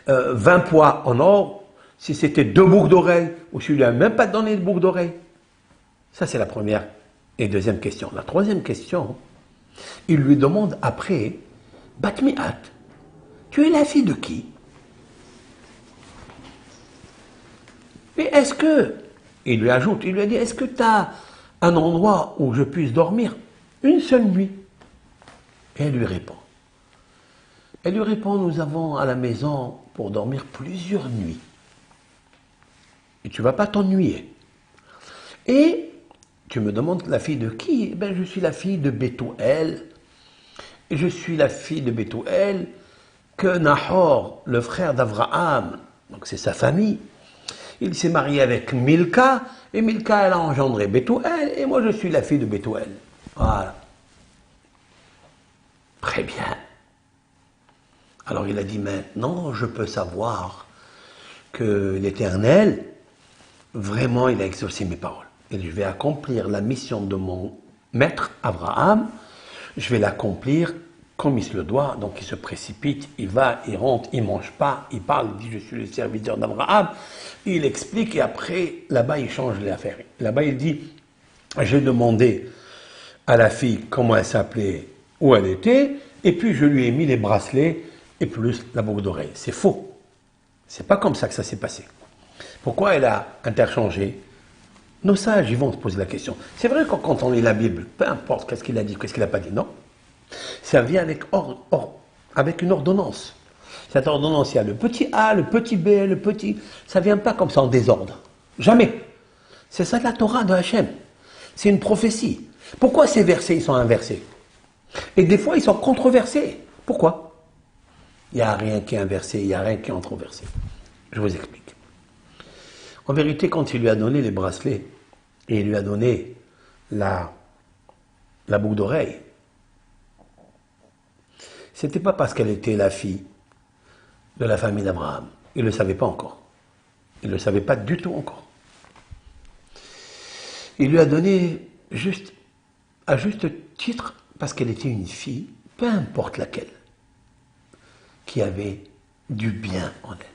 20 poids en or, si c'était 2 boucles d'oreilles, ou s'il lui a même pas donné de boucles d'oreilles. Ça, c'est la première et deuxième question. La troisième question, il lui demande après, Batmiat, tu es la fille de qui? Mais est-ce que, il lui ajoute, il lui a dit, est-ce que tu as un endroit où je puisse dormir une seule nuit? Et elle lui répond. Elle lui répond, nous avons à la maison pour dormir plusieurs nuits. Et tu ne vas pas t'ennuyer. Et tu me demandes la fille de qui? Eh bien, je suis la fille de Bethuel. Et je suis la fille de Bethuel que Nahor, le frère d'Abraham, donc c'est sa famille, il s'est marié avec Milka, et Milka, elle a engendré Bethuel, et moi je suis la fille de Bethuel. Voilà. Très bien. Alors il a dit, maintenant je peux savoir que l'Éternel, vraiment il a exaucé mes paroles. Et je vais accomplir la mission de mon maître Abraham, je vais l'accomplir comme il se le doit. Donc il se précipite, il va, il rentre, il ne mange pas, il parle, il dit je suis le serviteur d'Abraham, il explique et après là-bas il change l'affaire. Là-bas il dit, j'ai demandé à la fille comment elle s'appelait, où elle était, et puis je lui ai mis les bracelets et plus la boucle d'oreille. C'est faux. C'est pas comme ça que ça s'est passé. Pourquoi elle a interchangé? Nos sages, ils vont se poser la question. C'est vrai que quand on lit la Bible, peu importe qu'est-ce qu'il a dit, qu'est-ce qu'il n'a pas dit, non. Ça vient avec une ordonnance. Cette ordonnance, il y a le petit A, le petit B, le petit... Ça ne vient pas comme ça en désordre. Jamais. C'est ça la Torah de Hachem. C'est une prophétie. Pourquoi ces versets ils sont inversés? Et des fois ils sont controversés. Pourquoi? Il n'y a rien qui est inversé, il n'y a rien qui est controversé. Je vous explique. En vérité, quand il lui a donné les bracelets et il lui a donné la boucle d'oreille, c'était pas parce qu'elle était la fille de la famille d'Abraham. Il ne le savait pas encore. Il ne le savait pas du tout encore. Il lui a donné à juste titre parce qu'elle était une fille, peu importe laquelle, qui avait du bien en elle,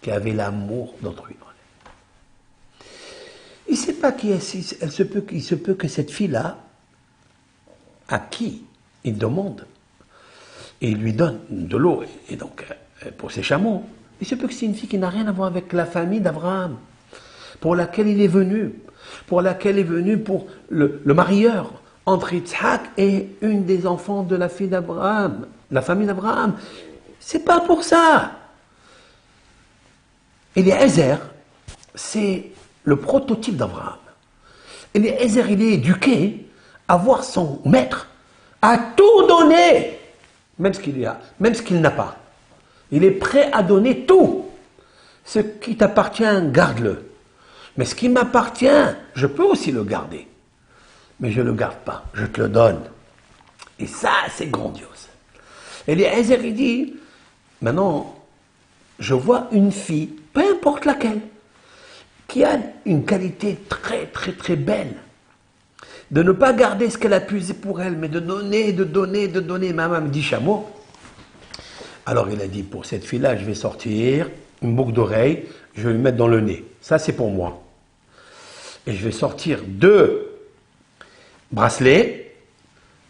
qui avait l'amour d'autrui en elle. Il ne sait pas il se peut que cette fille-là, à qui il demande, et il lui donne de l'eau, et donc pour ses chameaux, il se peut que c'est une fille qui n'a rien à voir avec la famille d'Abraham, pour laquelle il est venu, pour le marieur entre Yitzhak et une des enfants de la fille d'Abraham, la famille d'Abraham. C'est pas pour ça. Eliezer, c'est le prototype d'Abraham. Eliezer, il est éduqué à voir son maître, à tout donner, même ce qu'il n'a pas. Il est prêt à donner tout. Ce qui t'appartient, garde-le. Mais ce qui m'appartient, je peux aussi le garder. Mais je ne le garde pas, je te le donne. Et ça, c'est grandiose. Eliezer, il dit, maintenant, je vois une fille, peu importe laquelle, qui a une qualité très, très, très belle. De ne pas garder ce qu'elle a puisé pour elle, mais de donner, de donner, de donner. Maman me dit chameau. Alors il a dit, pour cette fille-là, je vais sortir une boucle d'oreille, je vais lui mettre dans le nez. Ça, c'est pour moi. Et je vais sortir 2 bracelets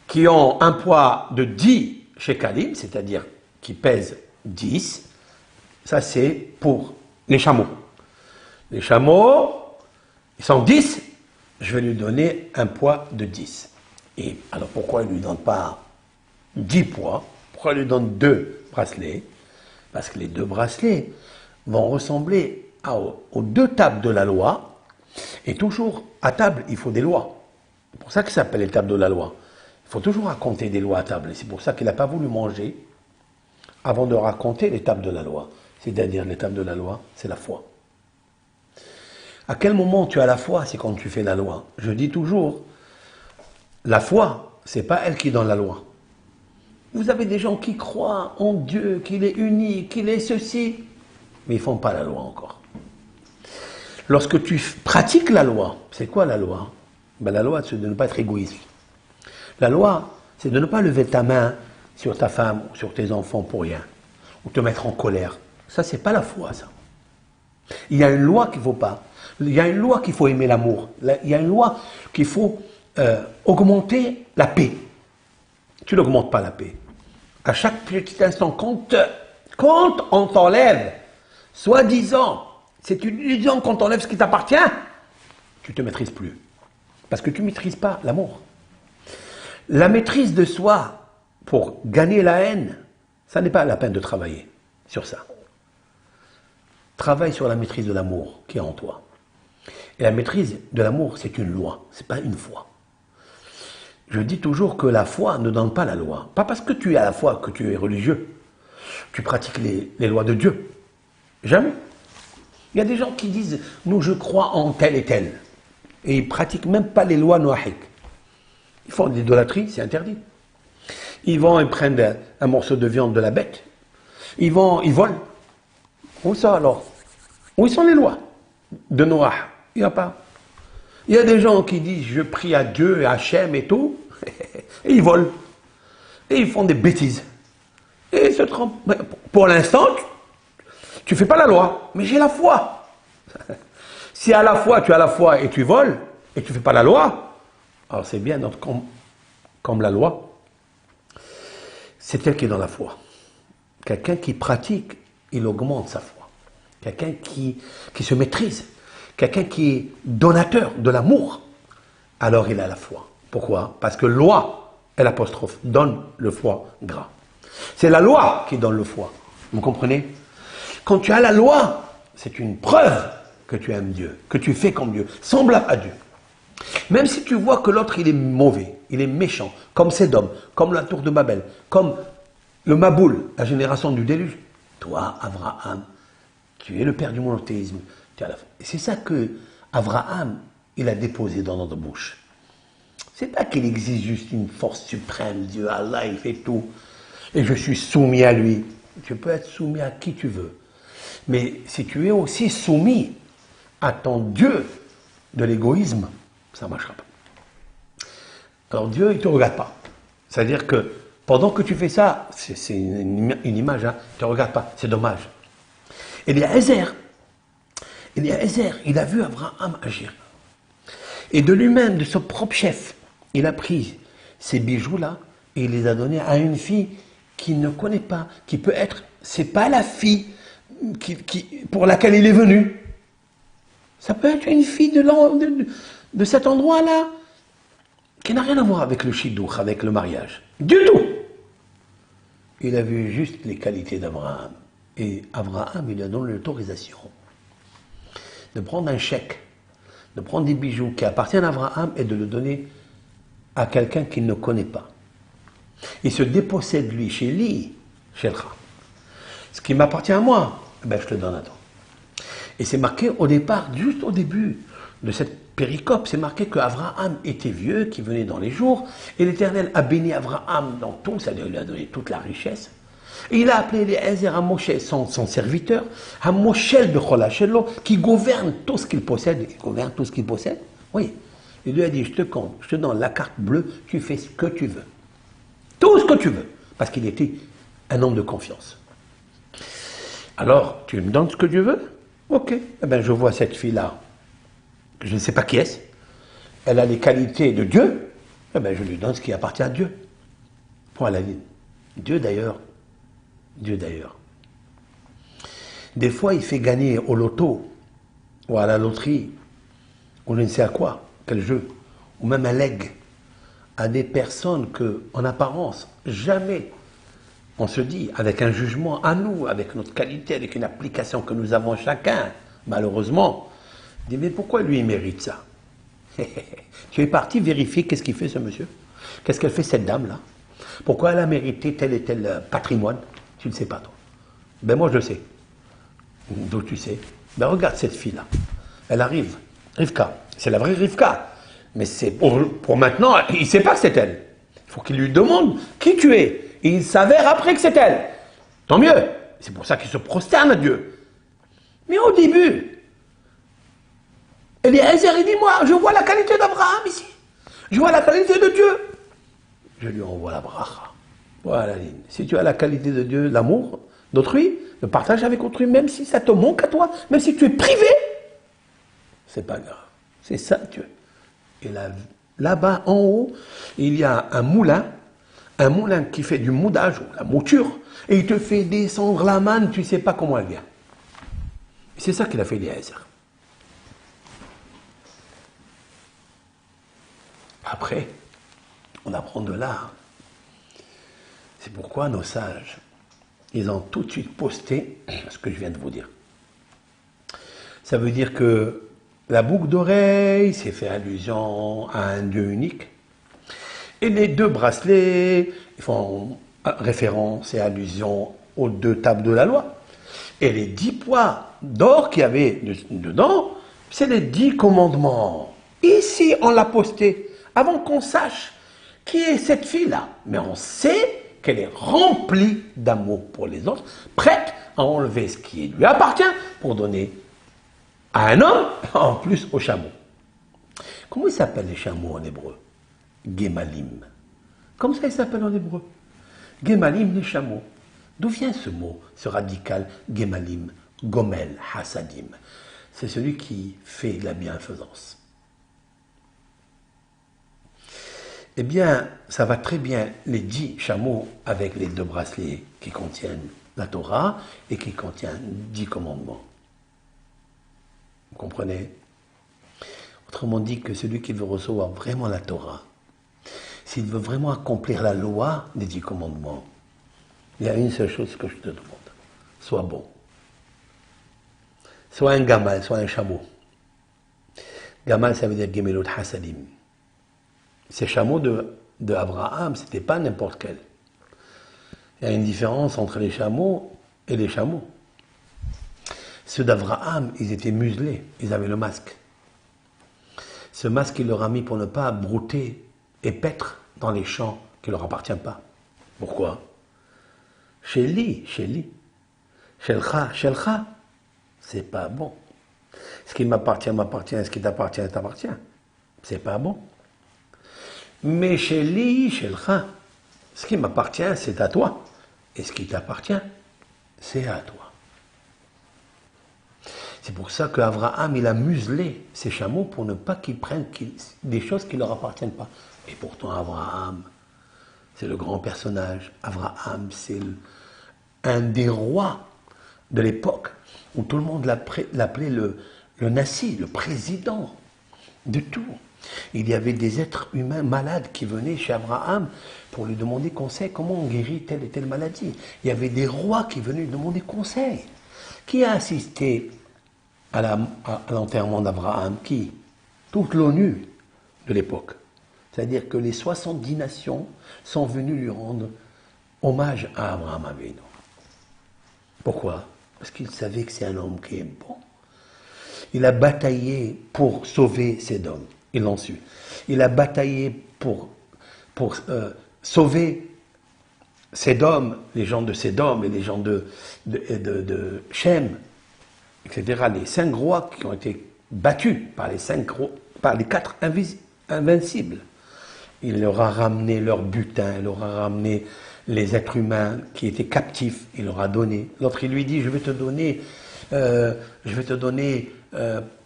qui ont un poids de 10 shekalim, c'est-à-dire qui pèsent 10. Ça, c'est pour les chameaux. Les chameaux, ils sont 10, je vais lui donner un poids de 10. Et alors pourquoi il ne lui donne pas 10 poids? Pourquoi il lui donne 2 bracelets? Parce que les 2 bracelets vont ressembler aux 2 tables de la loi. Et toujours, à table, il faut des lois. C'est pour ça que ça s'appelle les tables de la loi. Il faut toujours raconter des lois à table. Et c'est pour ça qu'il n'a pas voulu manger avant de raconter les tables de la loi. C'est-à-dire, les tables de la loi, c'est la foi. À quel moment tu as la foi? C'est quand tu fais la loi. Je dis toujours, la foi, c'est pas elle qui donne la loi. Vous avez des gens qui croient en Dieu, qu'il est unique, qu'il est ceci, mais ils ne font pas la loi encore. Lorsque tu pratiques la loi, c'est quoi la loi? Ben, la loi, c'est de ne pas être égoïste. La loi, c'est de ne pas lever ta main sur ta femme ou sur tes enfants pour rien, ou te mettre en colère. Ça, c'est pas la foi, ça. Il y a une loi qu'il ne faut pas. Il y a une loi qu'il faut aimer l'amour. Il y a une loi qu'il faut augmenter la paix. Tu n'augmentes pas la paix. À chaque petit instant, quand on t'enlève, soi-disant, c'est une illusion qu'on t'enlève ce qui t'appartient, tu ne te maîtrises plus. Parce que tu ne maîtrises pas l'amour. La maîtrise de soi pour gagner la haine, ça n'est pas la peine de travailler sur ça. Travaille sur la maîtrise de l'amour qui est en toi. Et la maîtrise de l'amour, c'est une loi, ce n'est pas une foi. Je dis toujours que la foi ne donne pas la loi. Pas parce que tu as la foi que tu es religieux. Tu pratiques les lois de Dieu. Jamais. Il y a des gens qui disent, nous je crois en tel et tel. Et ils ne pratiquent même pas les lois noahiques. Ils font de l'idolâtrie, c'est interdit. Ils vont, ils prennent un morceau de viande de la bête. Ils volent. Où ça alors? Où sont les lois de Noah? Il n'y a pas. Il y a des gens qui disent, je prie à Dieu, à Hachem et tout, et ils volent. Et ils font des bêtises. Et ils se trompent. Pour l'instant, tu ne fais pas la loi, mais j'ai la foi. Si à la fois tu as la foi et tu voles, et tu ne fais pas la loi, alors c'est bien, donc, comme la loi, c'est elle qui est dans la foi. Quelqu'un qui pratique, il augmente sa foi. Quelqu'un qui se maîtrise. Quelqu'un qui est donateur de l'amour, alors il a la foi. Pourquoi? Parce que loi, l'apostrophe, donne le foie gras. C'est la loi qui donne le foie. Vous comprenez? Quand tu as la loi, c'est une preuve que tu aimes Dieu, que tu fais comme Dieu, semblable à Dieu. Même si tu vois que l'autre, il est mauvais, il est méchant, comme Sédom, comme la tour de Babel, comme le Maboul, la génération du déluge, toi, Abraham, tu es le père du monothéisme. Et c'est ça que Abraham, il a déposé dans notre bouche. C'est pas qu'il existe juste une force suprême, Dieu, Allah, il fait tout, et je suis soumis à lui. Tu peux être soumis à qui tu veux. Mais si tu es aussi soumis à ton Dieu de l'égoïsme, ça ne marchera pas. Alors Dieu, il ne te regarde pas. C'est-à-dire que pendant que tu fais ça, c'est une image, hein, il ne te regarde pas, c'est dommage. Eliezer, il a vu Abraham agir. Et de lui-même, de son propre chef, il a pris ces bijoux-là et il les a donnés à une fille qu'il ne connaît pas, qui peut être, c'est pas la fille pour laquelle il est venu. Ça peut être une fille de cet endroit-là, qui n'a rien à voir avec le shidduch, avec le mariage. Du tout. Il a vu juste les qualités d'Abraham. Et Abraham, il lui a donné l'autorisation de prendre un chèque, de prendre des bijoux qui appartiennent à Abraham et de le donner à quelqu'un qu'il ne connaît pas. Il se dépossède lui chez lui, chez Ra. Ce qui m'appartient à moi, ben je te le donne à toi. Et c'est marqué au départ, juste au début de cette péricope, c'est marqué qu'Abraham était vieux, qui venait dans les jours, et l'Éternel a béni Abraham dans tout, ça lui a donné toute la richesse. Et il a appelé Eliezer à Moshe, son serviteur, à Moshe Becholachello, qui gouverne tout ce qu'il possède. Il gouverne tout ce qu'il possède. Oui. Il lui a dit, je te compte, je te donne la carte bleue, tu fais ce que tu veux. Tout ce que tu veux. Parce qu'il était un homme de confiance. Alors, tu me donnes ce que tu veux? Ok. Eh bien, je vois cette fille-là, je ne sais pas qui est-ce, elle a les qualités de Dieu, eh bien, je lui donne ce qui appartient à Dieu. Point à la ligne. Dieu d'ailleurs. Des fois, il fait gagner au loto, ou à la loterie, ou je ne sais à quoi, quel jeu, ou même un leg, à des personnes que, en apparence, jamais on se dit, avec un jugement à nous, avec notre qualité, avec une application que nous avons chacun, malheureusement, on dit, mais pourquoi lui, il mérite ça? Tu es parti vérifier qu'est-ce qu'il fait ce monsieur? Qu'est-ce qu'elle fait cette dame-là? Pourquoi elle a mérité tel et tel patrimoine? Tu ne sais pas, toi. Ben moi, je le sais. D'où tu sais? Ben regarde cette fille-là. Elle arrive. Rivka. C'est la vraie Rivka. Mais c'est pour maintenant, il ne sait pas que c'est elle. Il faut qu'il lui demande qui tu es. Et il s'avère après que c'est elle. Tant mieux. C'est pour ça qu'il se prosterne à Dieu. Mais au début, Eliezer, il dit, moi, je vois la qualité d'Abraham ici. Je vois la qualité de Dieu. Je lui envoie la bracha. Voilà, si tu as la qualité de Dieu, l'amour d'autrui, le partage avec autrui, même si ça te manque à toi, même si tu es privé, c'est pas grave. C'est ça Dieu. Et là-bas, en haut, il y a un moulin qui fait du moudage, ou la mouture, et il te fait descendre la manne, tu ne sais pas comment elle vient. C'est ça qu'il a fait Eliezer. Après, on apprend de là. C'est pourquoi nos sages, ils ont tout de suite posté ce que je viens de vous dire. Ça veut dire que la boucle d'oreille, c'est fait allusion à un Dieu unique. Et les deux bracelets font référence et allusion aux deux tables de la loi. Et les 10 poids d'or qu'il y avait dedans, c'est les 10 commandements. Ici, on l'a posté avant qu'on sache qui est cette fille-là. Mais on sait qu'elle est remplie d'amour pour les autres, prête à enlever ce qui lui appartient pour donner à un homme, en plus au chameau. Comment ils s'appellent les chameaux en hébreu? Gemalim. Comme ça ils s'appellent en hébreu. Gemalim, les chameaux. D'où vient ce mot, ce radical Gemalim, Gomel, Hasadim? C'est celui qui fait de la bienfaisance. Eh bien, ça va très bien, les 10 chameaux avec les 2 bracelets qui contiennent la Torah et qui contiennent 10 commandements. Vous comprenez? Autrement dit que celui qui veut recevoir vraiment la Torah, s'il veut vraiment accomplir la loi des 10 commandements, il y a une seule chose que je te demande. Sois bon. Sois un gamal, sois un chameau. Gamal, ça veut dire Gemelot Hasadim. Ces chameaux de Abraham, ce n'était pas n'importe quel. Il y a une différence entre les chameaux et les chameaux. Ceux d'Abraham, ils étaient muselés, ils avaient le masque. Ce masque, il leur a mis pour ne pas brouter et paître dans les champs qui ne leur appartiennent pas. Pourquoi? Shelcha, c'est pas bon. Ce qui m'appartient, m'appartient, ce qui t'appartient, t'appartient. C'est pas bon. Mais Shelcha, ce qui m'appartient, c'est à toi. Et ce qui t'appartient, c'est à toi. C'est pour ça qu'Abraham, il a muselé ses chameaux pour ne pas qu'ils prennent des choses qui ne leur appartiennent pas. Et pourtant, Abraham, c'est le grand personnage. Abraham, c'est un des rois de l'époque où tout le monde l'appelait le Nassi, le président de tout. Il y avait des êtres humains malades qui venaient chez Abraham pour lui demander conseil, comment on guérit telle et telle maladie. Il y avait des rois qui venaient lui demander conseil. Qui a assisté à l'enterrement d'Abraham? Qui? Toute l'ONU de l'époque. C'est-à-dire que les 70 nations sont venues lui rendre hommage à Abraham Avinu. Pourquoi? Parce qu'il savait que c'est un homme qui est bon. Il a bataillé pour sauver Sédom. Ils l'ont su. Il a bataillé pour sauver Sédom, les gens de Sédom et les gens de Shem, etc. Les 5 rois qui ont été battus par les 4 invincibles. Il leur a ramené leur butin, il leur a ramené les êtres humains qui étaient captifs, il leur a donné. L'autre, il lui dit, je vais te donner,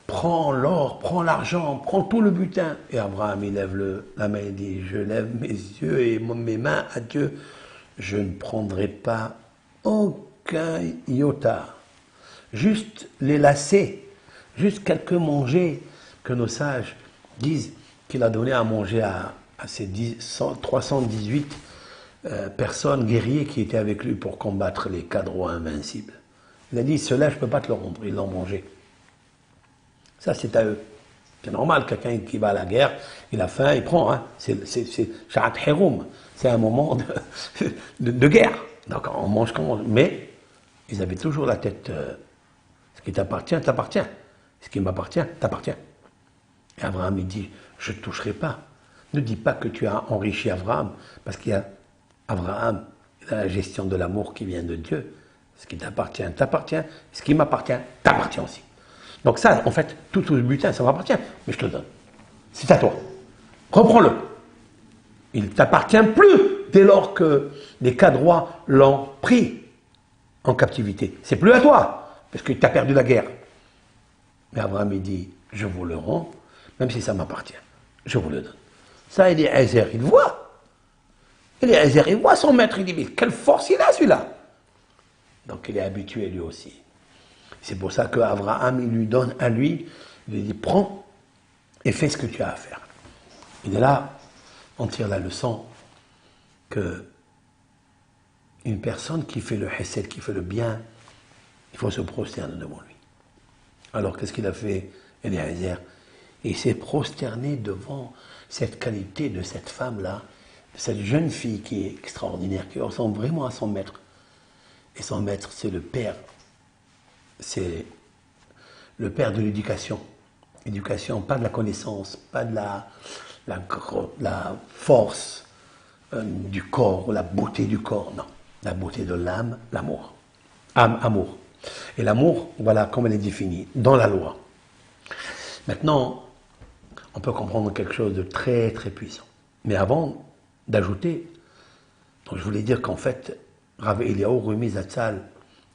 prends l'or, prends l'argent, prends tout le butin. Et Abraham, il lève la main et dit, je lève mes yeux et mes mains à Dieu, je ne prendrai pas aucun iota, juste les lacets, juste quelques mangés que nos sages disent qu'il a donné à manger à ces 318 personnes guerriers qui étaient avec lui pour combattre les 4 rois invincibles. Il a dit, cela je ne peux pas te le rendre, ils l'ont mangé. Ça c'est à eux. C'est normal, quelqu'un qui va à la guerre, il a faim, il prend. Hein. C'est Sha'at Heroum, c'est un moment de guerre. Donc on mange comme on mange. Mais ils avaient toujours la tête, ce qui t'appartient, t'appartient. Ce qui m'appartient, t'appartient. Et Abraham, il dit, je ne toucherai pas. Ne dis pas que tu as enrichi Abraham, parce qu'il y a Abraham, il a la gestion de l'amour qui vient de Dieu. Ce qui t'appartient, t'appartient. Ce qui m'appartient, t'appartient aussi. Donc ça, en fait, tout le butin, ça m'appartient, mais je te le donne. C'est à toi. Reprends-le. Il ne t'appartient plus dès lors que les 4 rois l'ont pris en captivité. C'est plus à toi, parce que tu as perdu la guerre. Mais Abraham, il dit, je vous le rends, même si ça m'appartient. Je vous le donne. Ça, Eliezer, il voit. Eliezer, il voit son maître, il dit, mais quelle force il a celui-là. Donc il est habitué lui aussi. C'est pour ça qu'Abraham, il lui donne à lui, il lui dit, prends et fais ce que tu as à faire. Il est là, on tire la leçon que une personne qui fait le hesed, qui fait le bien, il faut se prosterner devant lui. Alors qu'est-ce qu'il a fait, Eliezer? Il s'est prosterné devant cette qualité de cette femme-là, de cette jeune fille qui est extraordinaire, qui ressemble vraiment à son maître. Et son maître, c'est le père. C'est le père de l'éducation. Éducation, pas de la connaissance, pas de la force du corps, la beauté du corps, non. La beauté de l'âme, l'amour. Âme, amour. Et l'amour, voilà comme elle est définie dans la loi. Maintenant, on peut comprendre quelque chose de très très puissant. Mais avant d'ajouter, donc je voulais dire qu'en fait, Rav Eliyahu Rumi Zatzal,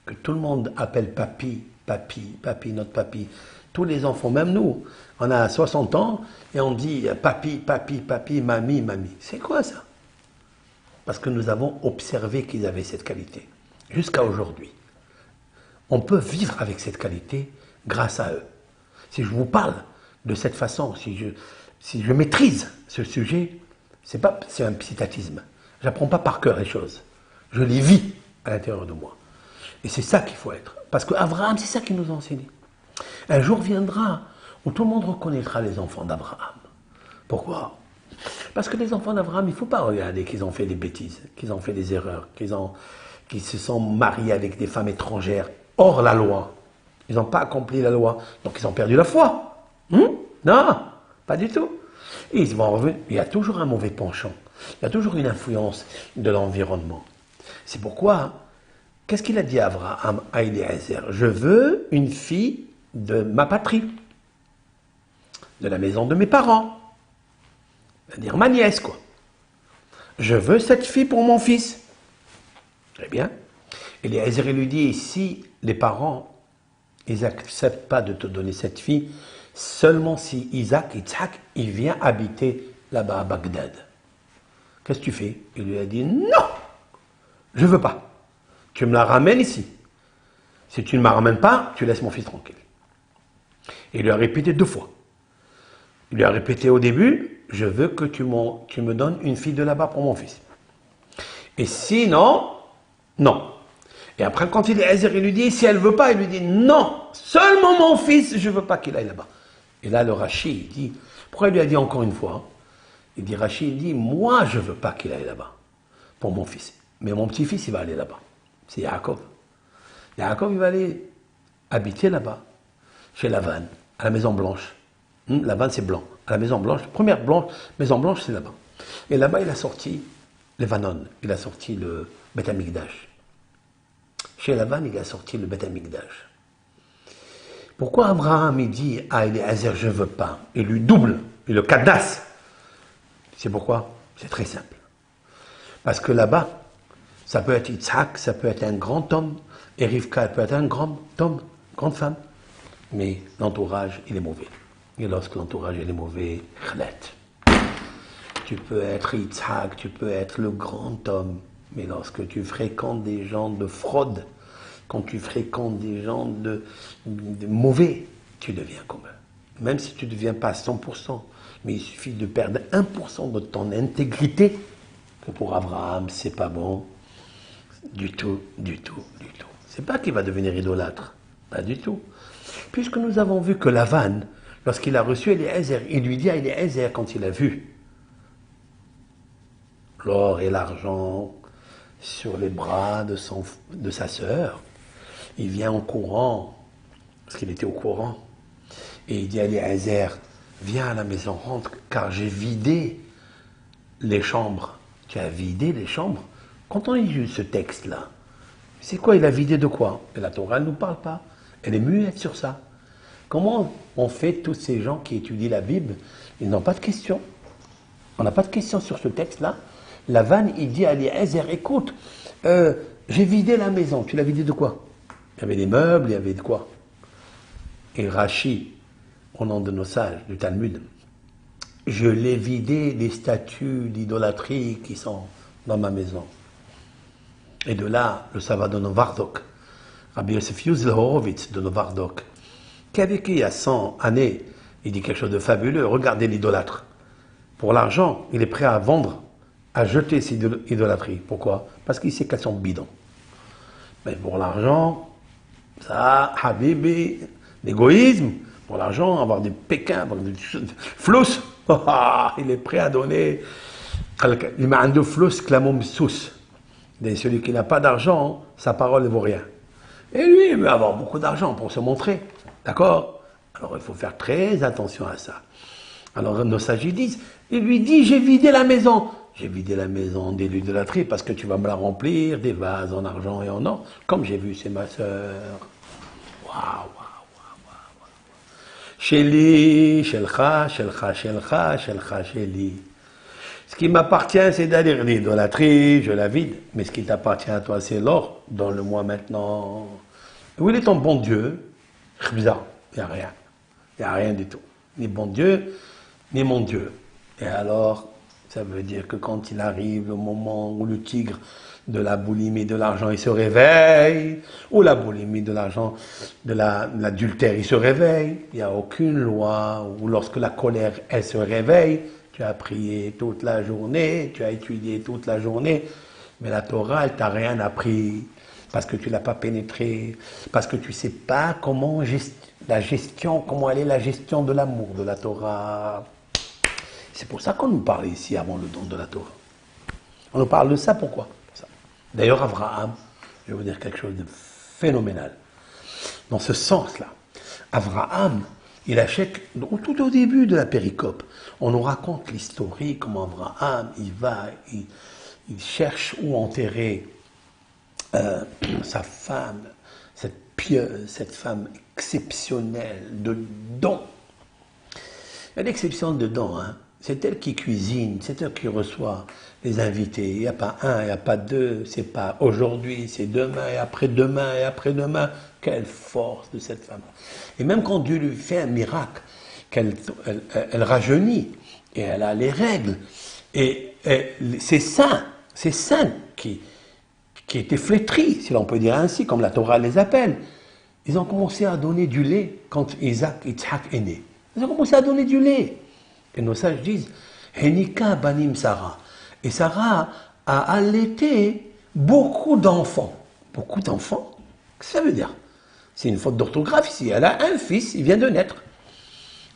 que tout le monde appelle papi, papi, papi, notre papi, tous les enfants, même nous, on a 60 ans et on dit papi, papi, papi, mamie, mamie. C'est quoi ça? Parce que nous avons observé qu'ils avaient cette qualité, jusqu'à aujourd'hui. On peut vivre avec cette qualité grâce à eux. Si je vous parle de cette façon, si je maîtrise ce sujet, c'est un psychatisme. Je n'apprends pas par cœur les choses. Je les vis à l'intérieur de moi. Et c'est ça qu'il faut être. Parce qu'Abraham, c'est ça qu'il nous a enseigné. Un jour viendra où tout le monde reconnaîtra les enfants d'Abraham. Pourquoi? Parce que les enfants d'Abraham, il ne faut pas regarder qu'ils ont fait des bêtises, qu'ils ont fait des erreurs, qu'ils se sont mariés avec des femmes étrangères hors la loi. Ils n'ont pas accompli la loi, donc ils ont perdu la foi. Non, pas du tout. Et ils vont revenir. Il y a toujours un mauvais penchant. Il y a toujours une influence de l'environnement. C'est pourquoi, qu'est-ce qu'il a dit à Abraham, à Eliezer? Je veux une fille de ma patrie, de la maison de mes parents. C'est-à-dire ma nièce, quoi. Je veux cette fille pour mon fils. Très bien. Eliezer lui dit, si les parents, ils n'acceptent pas de te donner cette fille, seulement si Isaac, il vient habiter là-bas à Bagdad. Qu'est-ce que tu fais? Il lui a dit, non, je ne veux pas. Tu me la ramènes ici. Si tu ne me ramènes pas, tu laisses mon fils tranquille. Il lui a répété 2 fois. Il lui a répété au début, je veux que tu me donnes une fille de là-bas pour mon fils. Et sinon, non. Et après, quand il lui dit, si elle ne veut pas, il lui dit, non, seulement mon fils, je ne veux pas qu'il aille là-bas. Et là, le Rashi, il dit, pourquoi il lui a dit encore une fois? Il dit, Rashi, il dit, moi, je ne veux pas qu'il aille là-bas, pour mon fils. Mais mon petit-fils, il va aller là-bas. C'est Yaakov. Yaakov, il va aller habiter là-bas, chez Lavan, à la Maison Blanche. Lavan, c'est blanc. À la Maison Blanche, première Maison Blanche, c'est là-bas. Et là-bas, il a sorti Levanon, il a sorti le Beth Amikdash. Chez Lavan, il a sorti le Beth Amikdash. Pourquoi Abraham, il dit à Eliezer, je ne veux pas, il lui double, il le cadenasse? C'est pourquoi? C'est très simple. Parce que là-bas, ça peut être Yitzhak, ça peut être un grand homme, et Rivka, elle peut être un grand homme, grande femme, mais l'entourage, il est mauvais. Et lorsque l'entourage, il est mauvais, khlet. Tu peux être Yitzhak, tu peux être le grand homme, mais lorsque tu fréquentes des gens de fraude, quand tu fréquentes des gens de mauvais, tu deviens comme eux. Même si tu ne deviens pas 100%, mais il suffit de perdre 1% de ton intégrité, que pour Abraham, c'est pas bon. Du tout, du tout, du tout. C'est pas qu'il va devenir idolâtre. Pas du tout. Puisque nous avons vu que Lavan, lorsqu'il a reçu Eliezer, il lui dit à Eliezer, quand il a vu l'or et l'argent sur les bras de sa sœur, il vient en courant, parce qu'il était au courant, et il dit à Eliezer, viens à la maison, rentre, car j'ai vidé les chambres. Tu as vidé les chambres? Quand on lit ce texte-là, c'est quoi? Il a vidé de quoi? Et la Torah ne nous parle pas. Elle est muette sur ça. Comment on fait tous ces gens qui étudient la Bible? Ils n'ont pas de questions. On n'a pas de questions sur ce texte-là. Lavan, il dit à Eliezer, écoute, j'ai vidé la maison. Tu l'as vidé de quoi? Il y avait des meubles, il y avait de quoi? Et Rashi, au nom de nos sages du Talmud, je l'ai vidé des statues d'idolâtrie qui sont dans ma maison. Et de là, le savant de Novardok, Rabbi Yosef Yuzel Horowitz de Novardok, qui a vécu il y a 100 années, il dit quelque chose de fabuleux. Regardez l'idolâtre. Pour l'argent, il est prêt à vendre, à jeter ses idolâtries. Pourquoi? Parce qu'il sait qu'elles sont bidons. Mais pour l'argent, ça, Habibi, l'égoïsme, pour l'argent, avoir des pékins, avoir des flous, il est prêt à donner. Il m'a un de flous, clamom sous. Celui qui n'a pas d'argent, sa parole ne vaut rien. Et lui, il veut avoir beaucoup d'argent pour se montrer. D'accord? Alors il faut faire très attention à ça. Alors nos sages disent, il lui dit, j'ai vidé la maison. J'ai vidé la maison de l'idolâtrie parce que tu vas me la remplir, des vases en argent et en or, comme j'ai vu, c'est ma sœur. Waouh, waouh, waouh, waouh. Chéli, shelcha, shelcha, shelcha, shelcha, chéli. Ce qui m'appartient, c'est d'aller l'idolâtrie, je la vide. Mais ce qui t'appartient à toi, c'est l'or. Donne-le-moi maintenant. Où est ton bon Dieu? Khbza, il n'y a rien. Il n'y a rien du tout. Ni bon Dieu, ni mon Dieu. Et alors, ça veut dire que quand il arrive le moment où le tigre de la boulimie de l'argent, il se réveille, ou la boulimie de l'argent, de l'adultère, il se réveille, il n'y a aucune loi, ou lorsque la colère, elle se réveille, tu as prié toute la journée, tu as étudié toute la journée, mais la Torah, elle t'a rien appris, parce que tu ne l'as pas pénétré, parce que tu ne sais pas comment la gestion, comment elle est la gestion de l'amour de la Torah. C'est pour ça qu'on nous parle ici avant le don de la Torah. On nous parle de ça, pourquoi? D'ailleurs, Abraham, je vais vous dire quelque chose de phénoménal. Dans ce sens-là, Abraham, il achète, tout au début de la péricope, on nous raconte l'historique, comment Abraham, il va, il cherche où enterrer sa femme, cette pieuse, cette femme exceptionnelle, de don. Il y a l'exception de don, hein. C'est elle qui cuisine, c'est elle qui reçoit les invités. Il n'y a pas un, il n'y a pas deux, c'est pas aujourd'hui, c'est demain et après-demain et après-demain. Quelle force de cette femme. Et même quand Dieu lui fait un miracle, elle rajeunit et elle a les règles. Et c'est saint qui étaient flétris, si l'on peut dire ainsi, comme la Torah les appelle. Ils ont commencé à donner du lait quand Isaac est né. Ils ont commencé à donner du lait. Et nos sages disent, Henika banim Sarah. Et Sarah a allaité beaucoup d'enfants. Beaucoup d'enfants? Qu'est-ce que ça veut dire? C'est une faute d'orthographe ici. Elle a un fils, il vient de naître.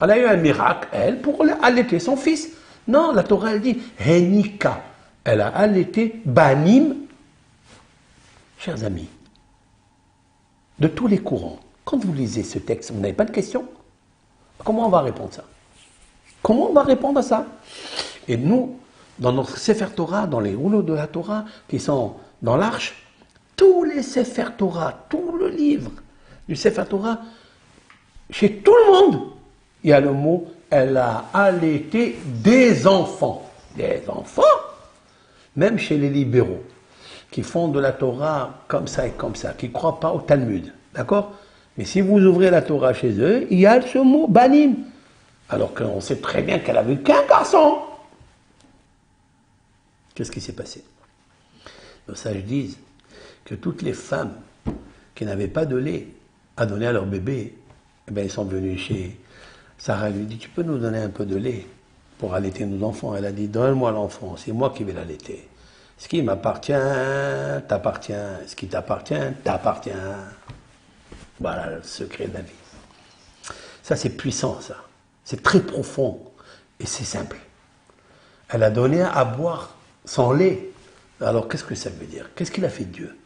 Elle a eu un miracle, elle, pour allaiter son fils. Non, la Torah, elle dit, Henika. Elle a allaité banim. Chers amis, de tous les courants, quand vous lisez ce texte, vous n'avez pas de questions? Comment on va répondre ça? Comment on va répondre à ça? Et nous, dans notre Sefer Torah, dans les rouleaux de la Torah qui sont dans l'arche, tous les Sefer Torah, tout le livre du Sefer Torah, chez tout le monde, il y a le mot « elle a allaité des enfants ». Des enfants? Même chez les libéraux, qui font de la Torah comme ça et comme ça, qui ne croient pas au Talmud, d'accord? Mais si vous ouvrez la Torah chez eux, il y a ce mot « banim ». Alors qu'on sait très bien qu'elle avait qu'un garçon. Qu'est-ce qui s'est passé? Nos sages disent que toutes les femmes qui n'avaient pas de lait à donner à leur bébé, eh bien, elles sont venues chez Sarah, lui dit, tu peux nous donner un peu de lait pour allaiter nos enfants? Elle a dit, donne-moi l'enfant, c'est moi qui vais l'allaiter. Ce qui m'appartient, t'appartient. Ce qui t'appartient, t'appartient. Voilà le secret de la vie. Ça, c'est puissant, ça. C'est très profond et c'est simple. Elle a donné à boire son lait. Alors, qu'est-ce que ça veut dire? Qu'est-ce qu'il a fait Dieu?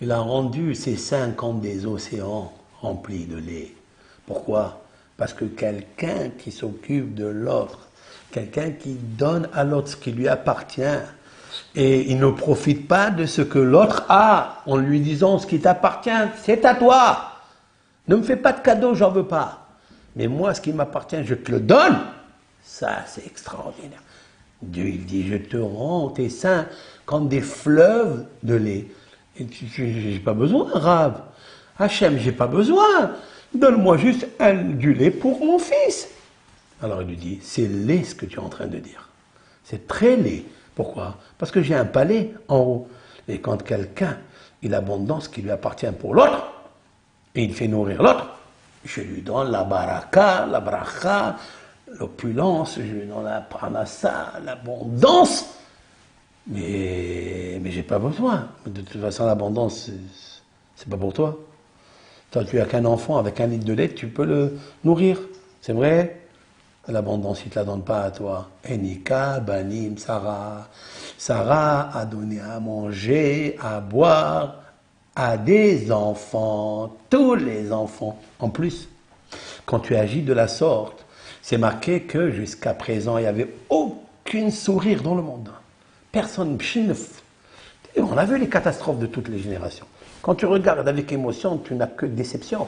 Il a rendu ses seins comme des océans remplis de lait. Pourquoi? Parce que quelqu'un qui s'occupe de l'autre, quelqu'un qui donne à l'autre ce qui lui appartient, et il ne profite pas de ce que l'autre a, en lui disant ce qui t'appartient, c'est à toi. Ne me fais pas de cadeau, j'en veux pas. Mais moi, ce qui m'appartient, je te le donne. Ça, c'est extraordinaire. Dieu, il dit, je te rends tes seins comme des fleuves de lait. Et j'ai pas besoin, Rav. Hachem, j'ai pas besoin. Donne-moi juste du lait pour mon fils. Alors il lui dit, c'est laid ce que tu es en train de dire. C'est très laid. Pourquoi? Parce que j'ai un palais en haut. Et quand quelqu'un, il abonde ce qui lui appartient pour l'autre, et il fait nourrir l'autre, je lui donne la baraka, la bracha, l'opulence, je lui donne la pranassa, l'abondance. Mais j'ai pas besoin. De toute façon, l'abondance, c'est pas pour toi. Toi, tu as qu'un enfant avec 1 litre de lait, tu peux le nourrir. C'est vrai? L'abondance, il ne te la donne pas à toi. Enika, Banim, Sarah. Sarah a donné à manger, à boire à des enfants, tous les enfants. En plus, quand tu agis de la sorte, c'est marqué que jusqu'à présent, il n'y avait aucun sourire dans le monde. Personne, on a vu les catastrophes de toutes les générations. Quand tu regardes avec émotion, tu n'as que déception,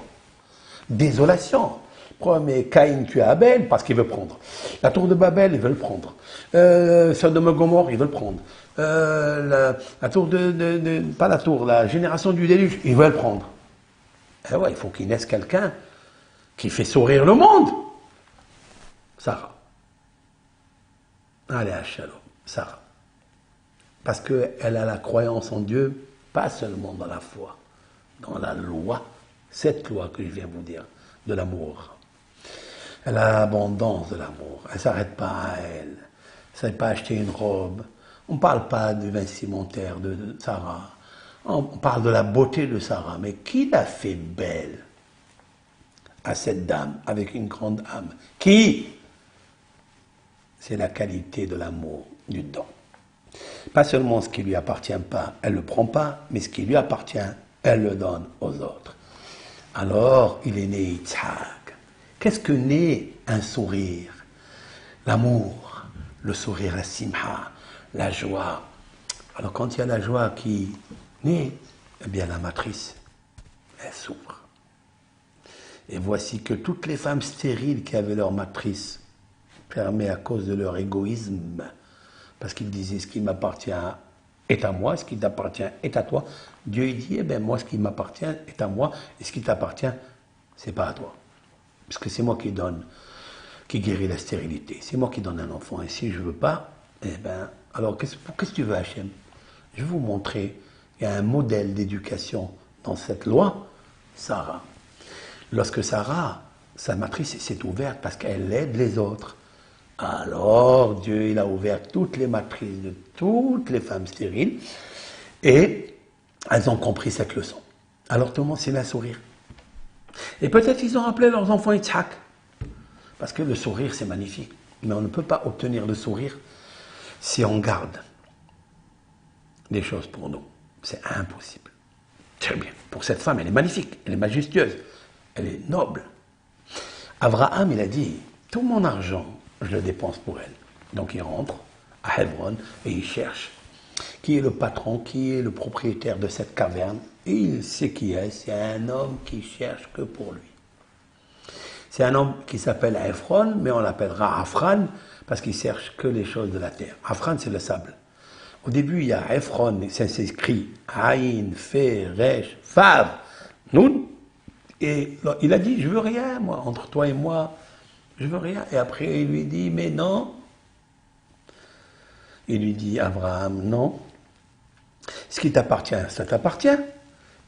désolation. Mais Caïn tue Abel parce qu'il veut prendre. La tour de Babel, ils veulent prendre. Sodome et Gomorrhe, ils veulent prendre. La tour pas la tour, la génération du déluge, ils veulent prendre. Eh ouais, il faut qu'il naisse quelqu'un qui fait sourire le monde. Sarah. Allez à Shalom, Sarah. Parce qu'elle a la croyance en Dieu, pas seulement dans la foi, dans la loi, cette loi que je viens vous dire, de l'amour. Elle a l'abondance de l'amour. Elle ne s'arrête pas à elle. Elle ne s'arrête pas à acheter une robe. On ne parle pas du vestimentaire de Sarah. On parle de la beauté de Sarah. Mais qui l'a fait belle? à cette dame avec une grande âme. Qui? C'est la qualité de l'amour, du don. Pas seulement ce qui ne lui appartient pas, elle ne le prend pas, mais ce qui lui appartient, elle le donne aux autres. Alors, il est né Yitzhak. Qu'est-ce que naît un sourire? L'amour, le sourire, la simha, la joie. Alors, quand il y a la joie qui naît, eh bien, la matrice, elle s'ouvre. Et voici que toutes les femmes stériles qui avaient leur matrice fermée à cause de leur égoïsme, parce qu'ils disaient ce qui m'appartient est à moi, ce qui t'appartient est à toi. Dieu il dit, eh bien moi ce qui m'appartient est à moi, et ce qui t'appartient, c'est pas à toi. Parce que c'est moi qui donne, qui guérit la stérilité. C'est moi qui donne un enfant. Et si je veux pas, eh bien, alors qu'est-ce que tu veux, Hachem? Je vais vous montrer, il y a un modèle d'éducation dans cette loi, Sarah. Lorsque Sarah, sa matrice s'est ouverte parce qu'elle aide les autres, alors Dieu il a ouvert toutes les matrices de toutes les femmes stériles et elles ont compris cette leçon. Alors tout le monde s'est mis à sourire. Et peut-être ils ont appelé leurs enfants Yitzhak. Parce que le sourire c'est magnifique. Mais on ne peut pas obtenir le sourire si on garde des choses pour nous. C'est impossible. Très bien. Pour cette femme, elle est magnifique, elle est majestueuse, elle est noble. Abraham, il a dit, tout mon argent, je le dépense pour elle. Donc il rentre à Hebron et il cherche qui est le patron, qui est le propriétaire de cette caverne. Et il sait qui est. C'est un homme qui cherche que pour lui. C'est un homme qui s'appelle Ephron, mais on l'appellera Afran parce qu'il cherche que les choses de la terre. Afran, c'est le sable. Au début, il y a Ephron, ça s'écrit Aïn, Fe, Resh, Fav, Nun. Et il a dit, je veux rien, moi, entre toi et moi, je veux rien. Et après, il lui dit, mais non. Il lui dit, Abraham, non. Ce qui t'appartient, ça t'appartient.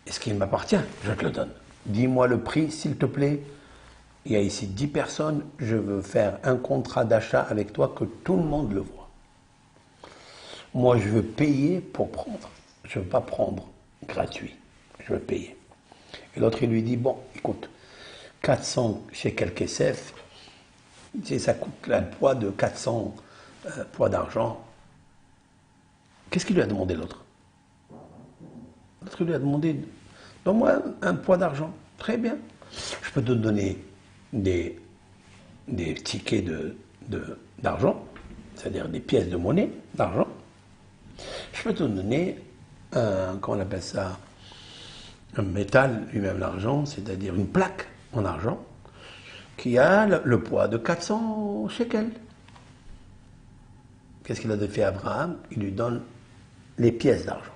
Et ce qui m'appartient, je te le donne. Dis-moi le prix, s'il te plaît. Il y a ici 10 personnes, je veux faire un contrat d'achat avec toi que tout le monde le voit. Moi, je veux payer pour prendre. Je ne veux pas prendre gratuit. Je veux payer. Et l'autre, il lui dit, bon, écoute, 400 shekels kesef, ça coûte un poids de 400 poids d'argent. Qu'est-ce qu'il lui a demandé l'autre? L'autre lui a demandé, donne-moi un poids d'argent. Très bien. Je peux te donner des tickets d'argent, c'est-à-dire des pièces de monnaie d'argent. Je peux te donner comment on appelle ça, un métal, lui-même l'argent, c'est-à-dire une plaque en argent qui a le poids de 400 shekels. Qu'est-ce qu'il a fait à Abraham? Il lui donne les pièces d'argent.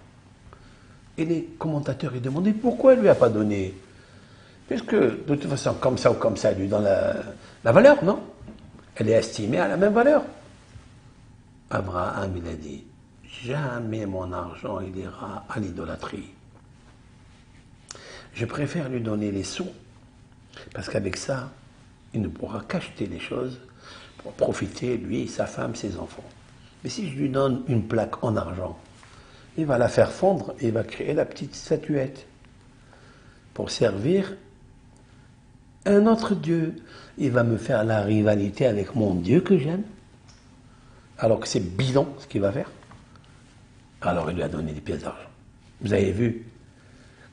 Et les commentateurs lui demandaient pourquoi il ne lui a pas donné. Puisque de toute façon, comme ça ou comme ça, il lui donne la valeur, non? Elle est estimée à la même valeur. Abraham, il a dit, jamais mon argent il ira à l'idolâtrie. Je préfère lui donner les sous, parce qu'avec ça, il ne pourra qu'acheter les choses pour profiter, lui, sa femme, ses enfants. Mais si je lui donne une plaque en argent, il va la faire fondre et il va créer la petite statuette pour servir un autre Dieu. Il va me faire la rivalité avec mon Dieu que j'aime, alors que c'est bidon ce qu'il va faire. Alors il lui a donné des pièces d'argent. Vous avez vu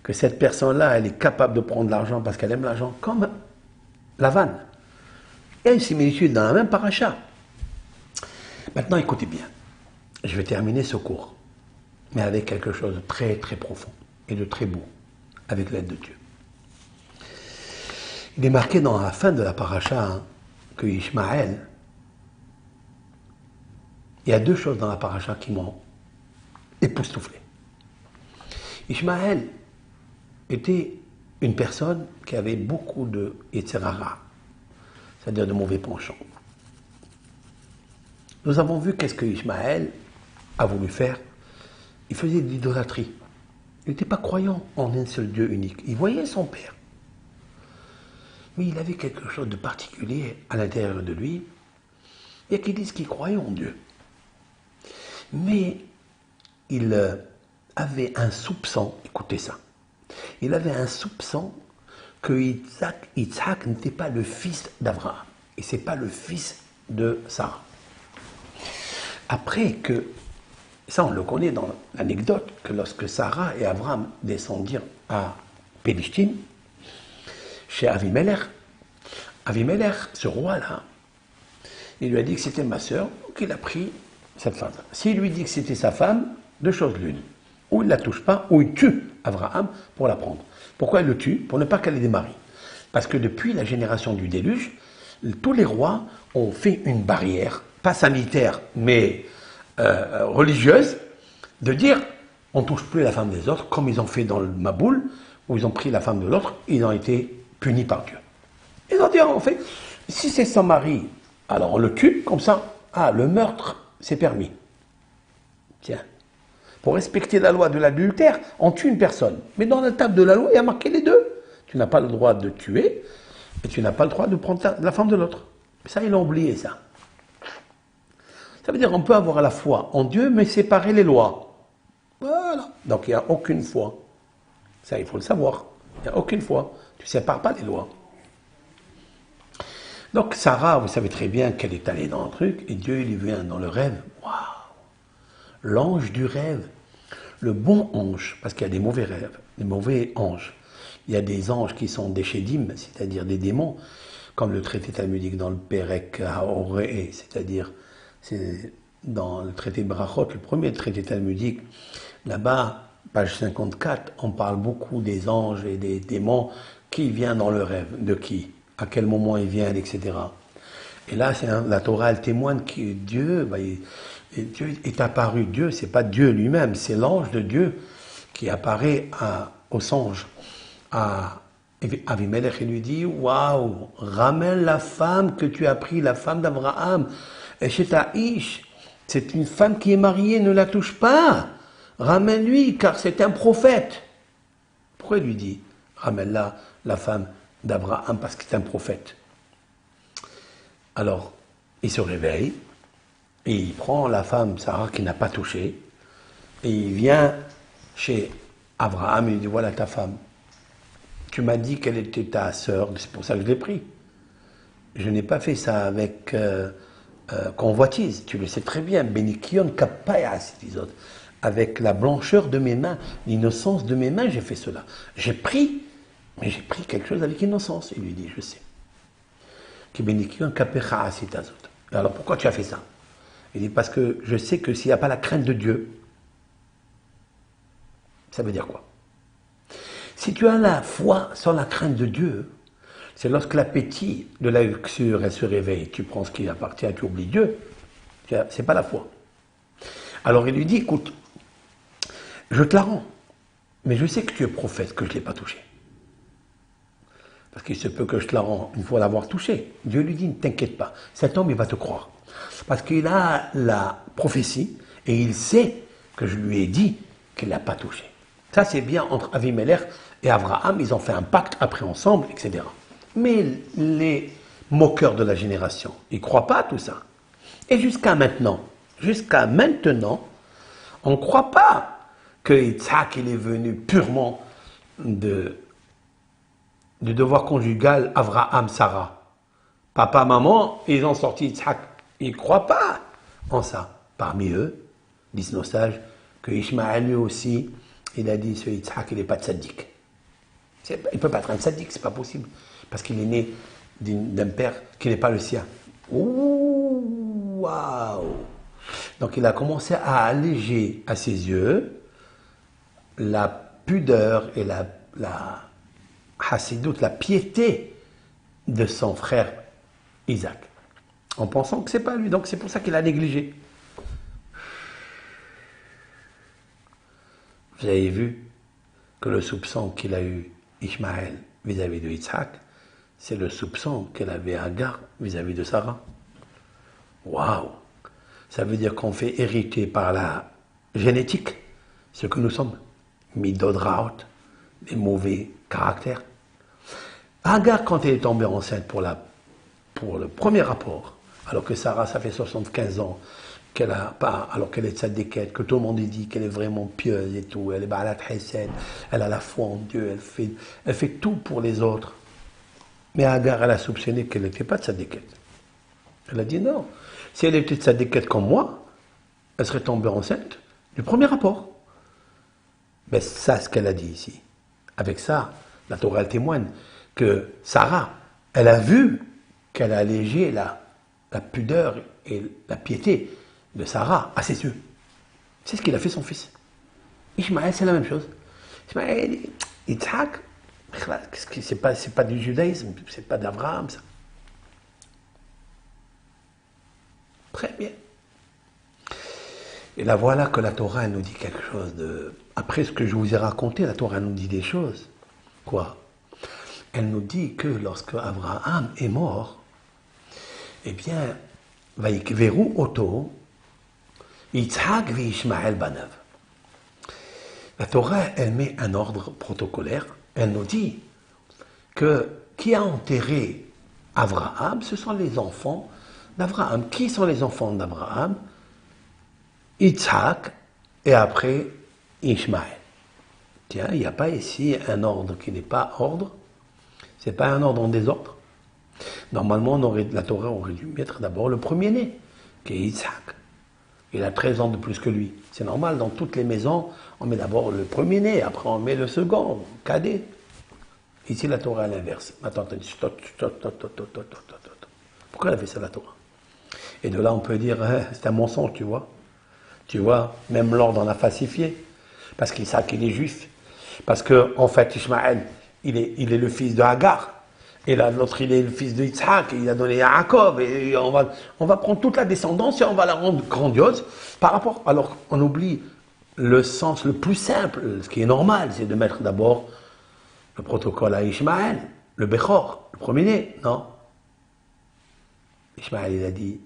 que cette personne-là, elle est capable de prendre l'argent parce qu'elle aime l'argent, comme Lavan. Il y a une similitude dans la même paracha. Maintenant, écoutez bien. Je vais terminer ce cours, mais avec quelque chose de très très profond et de très beau, avec l'aide de Dieu. Il est marqué dans la fin de la paracha que Ishmaël, il y a deux choses dans la paracha qui m'ont époustouflé. Ishmaël était une personne qui avait beaucoup de Yetzirara, c'est-à-dire de mauvais penchants. Nous avons vu qu'est-ce que Ishmaël a voulu faire. Il faisait de l'idolâtrie. Il n'était pas croyant en un seul Dieu unique. Il voyait son père. Mais il avait quelque chose de particulier à l'intérieur de lui. Il y a qui disent qu'il croyait en Dieu. Mais il avait un soupçon, écoutez ça, il avait un soupçon que Yitzhak n'était pas le fils d'Abraham. Et ce n'est pas le fils de Sarah. Après que, ça on le connaît dans l'anecdote, que lorsque Sarah et Abraham descendirent à Pélistine, chez Avimelech, ce roi-là, il lui a dit que c'était ma sœur, qu'il a pris cette femme. S'il lui dit que c'était sa femme, deux choses l'une. Ou il ne la touche pas, ou il tue Abraham pour la prendre. Pourquoi il le tue? Pour ne pas qu'elle ait des maris. Parce que depuis la génération du déluge, tous les rois ont fait une barrière, pas sanitaire, mais religieuse, de dire on ne touche plus la femme des autres, comme ils ont fait dans le Maboul, où ils ont pris la femme de l'autre, ils ont été punis par Dieu. Ils ont dit en fait, si c'est son mari, alors on le tue, comme ça, le meurtre, c'est permis. Tiens. Pour respecter la loi de l'adultère, on tue une personne. Mais dans la table de la loi, il y a marqué les deux. Tu n'as pas le droit de tuer et tu n'as pas le droit de prendre la femme de l'autre. Ça, ils ont oublié ça. Ça veut dire qu'on peut avoir la foi en Dieu, mais séparer les lois. Voilà. Donc il n'y a aucune foi. Ça, il faut le savoir. Il n'y a aucune foi. Tu ne sépares pas les lois. Donc Sarah, vous savez très bien qu'elle est allée dans un truc et Dieu lui vient dans le rêve. Waouh! L'ange du rêve, le bon ange, parce qu'il y a des mauvais rêves, des mauvais anges. Il y a des anges qui sont des chédim, c'est-à-dire des démons, comme le traité talmudique dans le Perek Haoré, c'est-à-dire c'est dans le traité Brachot, le premier traité talmudique, là-bas, page 54, on parle beaucoup des anges et des démons qui viennent dans le rêve, de qui, à quel moment ils viennent, etc. Et là, la Torah, elle témoigne que Dieu, Dieu est apparu. Dieu, c'est pas Dieu lui-même, c'est l'ange de Dieu qui apparaît au songe à Avimelech et lui dit, waouh, ramène la femme que tu as pris, la femme d'Abraham, et chez ta ish, c'est une femme qui est mariée, ne la touche pas, ramène-lui, car c'est un prophète. Pourquoi il lui dit, ramène-la, la femme d'Abraham, parce que c'est un prophète? Alors, il se réveille, et il prend la femme, Sarah, qui n'a pas touché, et il vient chez Abraham et il dit, voilà ta femme. Tu m'as dit qu'elle était ta sœur, c'est pour ça que je l'ai pris. Je n'ai pas fait ça avec convoitise, tu le sais très bien. Benikion kapaya, c'est avec la blancheur de mes mains, l'innocence de mes mains, j'ai fait cela. J'ai pris, mais j'ai pris quelque chose avec innocence. Il lui dit, je sais. Alors pourquoi tu as fait ça? Il dit, parce que je sais que s'il n'y a pas la crainte de Dieu, ça veut dire quoi? Si tu as la foi sans la crainte de Dieu, c'est lorsque l'appétit de la luxure elle se réveille, tu prends ce qui appartient, tu oublies Dieu, c'est pas la foi. Alors il lui dit, écoute, je te la rends, mais je sais que tu es prophète, que je ne l'ai pas touché. Parce qu'il se peut que je te la rends une fois l'avoir touché. Dieu lui dit, ne t'inquiète pas, cet homme il va te croire. Parce qu'il a la prophétie et il sait que je lui ai dit qu'il ne l'a pas touché. Ça c'est bien entre Avimelech et Abraham, ils ont fait un pacte après ensemble, etc. Mais les moqueurs de la génération, ils ne croient pas à tout ça. Et jusqu'à maintenant, on ne croit pas que Yitzhak il est venu purement de devoir conjugal Abraham-Sarah. Papa, maman, ils ont sorti Yitzhak. Ils ne croient pas en ça. Parmi eux, disent nos sages, que Ishmaël lui aussi, il a dit, ce Yitzhak, il n'est pas tzaddik. Il ne peut pas être un tzaddik, c'est pas possible. Parce qu'il est né d'un père qui n'est pas le sien. Ouh, waouh! Donc il a commencé à alléger à ses yeux la pudeur et la hassidoute, la piété de son frère Isaac. En pensant que ce n'est pas lui. Donc c'est pour ça qu'il a négligé. Vous avez vu que le soupçon qu'il a eu Ishmaël vis-à-vis de Yitzhak, c'est le soupçon qu'elle avait Agar vis-à-vis de Sarah. Waouh! Ça veut dire qu'on fait hériter par la génétique ce que nous sommes. Midod Raot, des mauvais caractères. Agar, quand elle est tombée enceinte pour le premier rapport, alors que Sarah, ça fait 75 ans qu'elle a pas, alors qu'elle est tzaddiket, que tout le monde dit qu'elle est vraiment pieuse et tout, elle est ba'alat hesed, elle a la foi en Dieu, elle fait tout pour les autres. Mais Agar, elle a soupçonné qu'elle n'était pas tzaddiket. Elle a dit non. Si elle était tzaddiket comme moi, elle serait tombée enceinte du premier rapport. Mais ça, c'est ce qu'elle a dit ici. Avec ça, la Torah, elle témoigne que Sarah, elle a vu qu'elle a allégé la pudeur et la piété de Sarah à ses yeux. C'est ce qu'il a fait son fils. Ishmaël, c'est la même chose. Ishmaël, Yitzhak, c'est pas du judaïsme, c'est pas d'Abraham, ça. Très bien. Et là, voilà que la Torah, elle nous dit quelque chose de... Après ce que je vous ai raconté, la Torah nous dit des choses. Quoi? Elle nous dit que lorsque Abraham est mort, eh bien, Vayikveru Oto, Yitzhak v'Ishmael banav. La Torah, elle met un ordre protocolaire. Elle nous dit que qui a enterré Abraham, ce sont les enfants d'Abraham. Qui sont les enfants d'Abraham? Yitzhak et après Ishmael. Tiens, il n'y a pas ici un ordre qui n'est pas ordre. Ce n'est pas un ordre en désordre. Normalement, la Torah aurait dû mettre d'abord le premier-né, qui est Yitzhak. Il a 13 ans de plus que lui. C'est normal, dans toutes les maisons, on met d'abord le premier-né, après on met le second, cadet. Ici, la Torah est l'inverse. Attends, stop. Pourquoi elle a fait ça, la Torah? Et de là, on peut dire, c'est un mensonge, tu vois. Tu vois, même l'ordre en a falsifié. Parce qu'Isaac, il est juif. Parce qu'en fait, Ishmaël, il est le fils de Hagar. Et là, l'autre, il est le fils de Yitzhak. Et il a donné à Jacob. Et on va prendre toute la descendance et on va la rendre grandiose. Par rapport, alors, on oublie le sens le plus simple. Ce qui est normal, c'est de mettre d'abord le protocole à Ishmaël, le Bechor, le premier-né. Non. Ishmaël, il a dit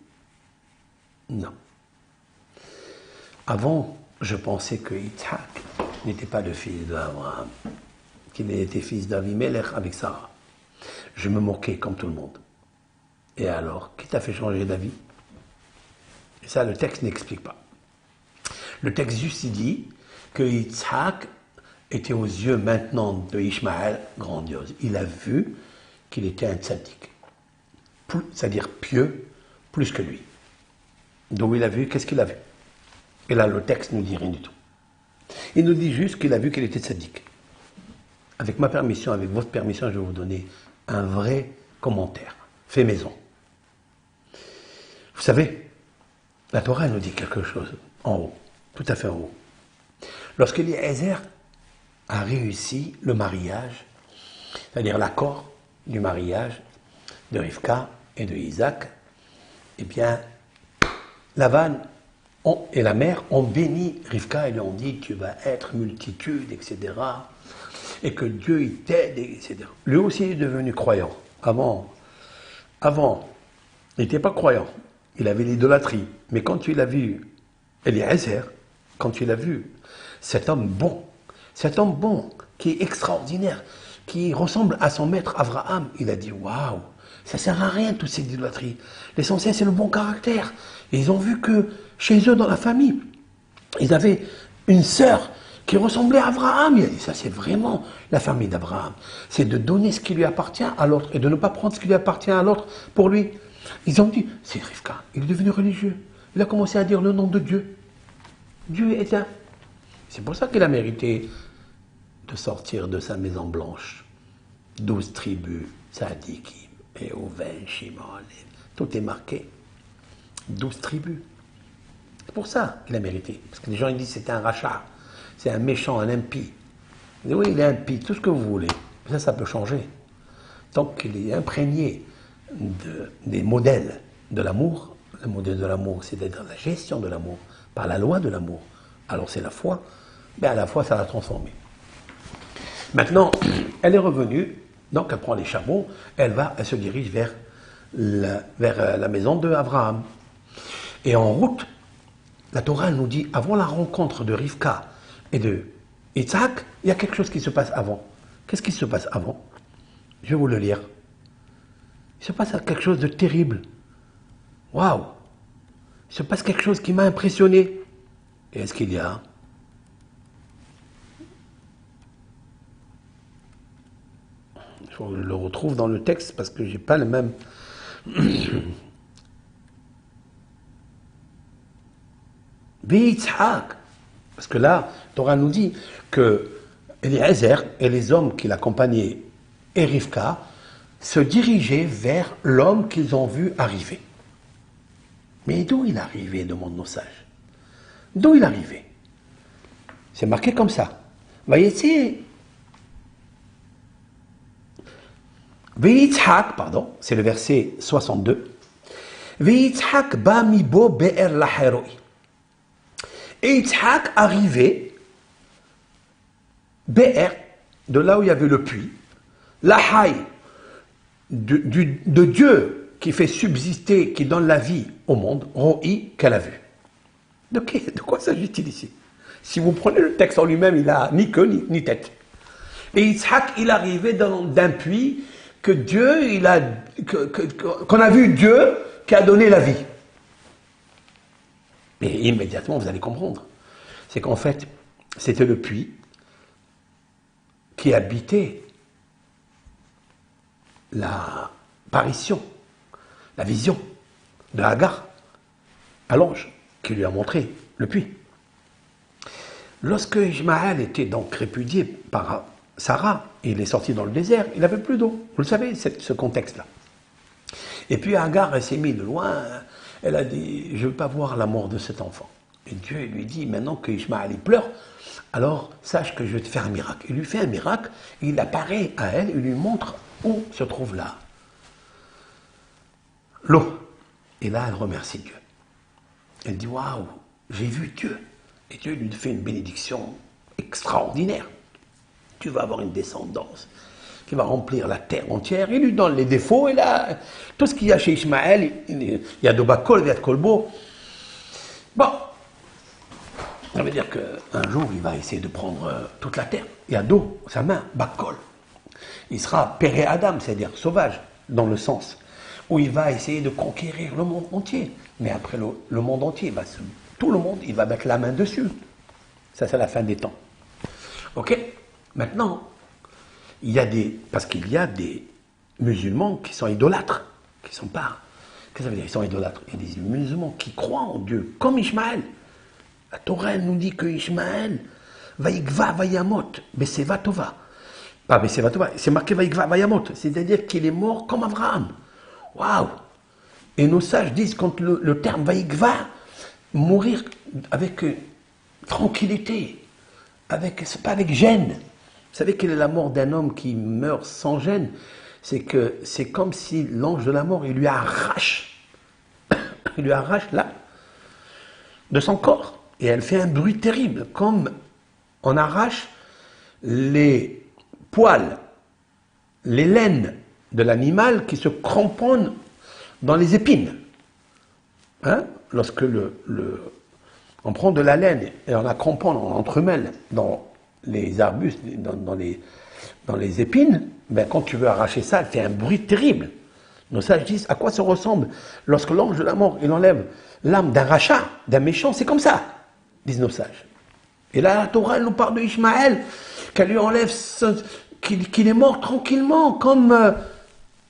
non. Avant, je pensais que Yitzhak n'était pas le fils d'Abraham, qu'il était fils d'Avimelech avec Sarah. Je me moquais comme tout le monde. Et alors, qui t'a fait changer d'avis? Et ça, le texte n'explique pas. Le texte juste dit que Yitzhak était aux yeux maintenant de Ishmaël grandiose. Il a vu qu'il était un tzaddik, c'est-à-dire pieux, plus que lui. Donc il a vu, qu'est-ce qu'il a vu? Et là, le texte ne nous dit rien du tout. Il nous dit juste qu'il a vu qu'il était tzaddik. Avec ma permission, avec votre permission, je vais vous donner un vrai commentaire, fait maison. Vous savez, la Torah nous dit quelque chose en haut, tout à fait en haut. Lorsqu'Eliezer a réussi le mariage, c'est-à-dire l'accord du mariage de Rivka et de Isaac, eh bien, Lavan et la mère ont béni Rivka et lui ont dit tu vas être multitude, etc. Et que Dieu il t'aide, etc. Lui aussi est devenu croyant. Avant, il n'était pas croyant. Il avait l'idolâtrie. Mais quand il a vu Eliezer, quand il a vu cet homme bon, qui est extraordinaire, qui ressemble à son maître Abraham, il a dit waouh, ça sert à rien toutes ces idolâtries. L'essentiel c'est le bon caractère. Et ils ont vu que chez eux dans la famille, ils avaient une sœur qui ressemblait à Abraham. Il a dit ça c'est vraiment la famille d'Abraham. C'est de donner ce qui lui appartient à l'autre et de ne pas prendre ce qui lui appartient à l'autre pour lui. Ils ont dit, c'est Rivka, il est devenu religieux. Il a commencé à dire le nom de Dieu. Dieu est un. C'est pour ça qu'il a mérité de sortir de sa maison blanche. 12 tribus, Tzadikim, Réhouven, Shimon, tout est marqué. 12 tribus. C'est pour ça qu'il a mérité. Parce que les gens ils disent c'est un rachat, c'est un méchant, un impie. Ils disent, oui, il est impie, tout ce que vous voulez. Mais ça peut changer. Tant qu'il est imprégné des modèles de l'amour, le modèle de l'amour, c'est-à-dire la gestion de l'amour, par la loi de l'amour, alors c'est la foi, mais à la fois ça l'a transformé. Maintenant, elle est revenue, donc elle prend les chameaux, elle se dirige vers la maison d'Abraham. Et en route, la Torah nous dit, avant la rencontre de Rivka et de Isaac, il y a quelque chose qui se passe avant. Qu'est-ce qui se passe avant? Je vais vous le lire. Il se passe quelque chose de terrible. Waouh! il se passe quelque chose qui m'a impressionné. Et est-ce qu'il y a? Je le retrouve dans le texte parce que j'ai pas le même. Yitzhak. Parce que là, Torah nous dit que Eliezer et les hommes qui l'accompagnaient et Rivka se dirigeaient vers l'homme qu'ils ont vu arriver. Mais d'où il arrivait, demandent nos sages. D'où il arrivait? C'est marqué comme ça. Voyez, Yitzhak, pardon, c'est le verset 62. Yitzhak ba mibo be'er laheroi. Et Yitzhak arrivait, Be'er, de là où il y avait le puits, Lahai, de Dieu qui fait subsister, qui donne la vie au monde, Roi, qu'elle a vu. De quoi s'agit-il ici? Si vous prenez le texte en lui-même, il n'a ni queue ni tête. Et Yitzhak, il arrivait d'un puits que Dieu, qu'on a vu Dieu qui a donné la vie. Et immédiatement, vous allez comprendre. C'est qu'en fait, c'était le puits qui habitait l'apparition, la vision de Hagar à l'ange qui lui a montré le puits. Lorsque Ishmaël était donc répudié par Sarah, et il est sorti dans le désert, il n'avait plus d'eau. Vous le savez, ce contexte-là. Et puis Hagar, elle s'est mise de loin, elle a dit, je ne veux pas voir la mort de cet enfant. Et Dieu lui dit, maintenant que Ishmaël il pleure, alors sache que je vais te faire un miracle. Il lui fait un miracle, il apparaît à elle, il lui montre où se trouve là l'eau. Et là, elle remercie Dieu. Elle dit, waouh, j'ai vu Dieu. Et Dieu lui fait une bénédiction extraordinaire. Tu vas avoir une descendance qui va remplir la terre entière. Il lui donne les défauts. Et là, tout ce qu'il y a chez Ishmaël, il y a de Bakol, il y a de Kolbo. Bon, ça veut dire qu'un jour, il va essayer de prendre toute la terre. Il y a d'eau, sa main, Bakol. Il sera Péré Adam, c'est-à-dire sauvage, dans le sens où il va essayer de conquérir le monde entier. Mais après le monde entier, tout le monde, il va mettre la main dessus. Ça, c'est la fin des temps. Ok? Maintenant, parce qu'il y a des musulmans qui sont idolâtres, qui sont pas. Qu'est-ce que ça veut dire? Ils sont idolâtres. Il y a des musulmans qui croient en Dieu, comme Ishmaël. La Torah nous dit que Ishmaël, Vaïgva Vayamot, Beseva Tova. Pas Beseva Tova, c'est marqué Vaïgva Vayamot, c'est-à-dire qu'il est mort comme Abraham. Waouh! Et nos sages disent, quand le terme Vaïgva, mourir avec tranquillité, c'est pas avec gêne. Vous savez quelle est la mort d'un homme qui meurt sans gêne? C'est comme si l'ange de la mort, il lui arrache là, de son corps. Et elle fait un bruit terrible, comme on arrache les poils, les laines de l'animal qui se cramponnent dans les épines. Hein? Lorsque on prend de la laine et on la cramponne, on entremêle dans les arbustes, dans les épines, ben quand tu veux arracher ça, elle fait un bruit terrible. Nos sages disent à quoi ça ressemble lorsque l'ange de la mort, il enlève l'âme d'un rachat, d'un méchant, c'est comme ça, disent nos sages. Et là, la Torah, elle nous parle de Ishmaël, qu'elle lui enlève, qu'il est mort tranquillement, comme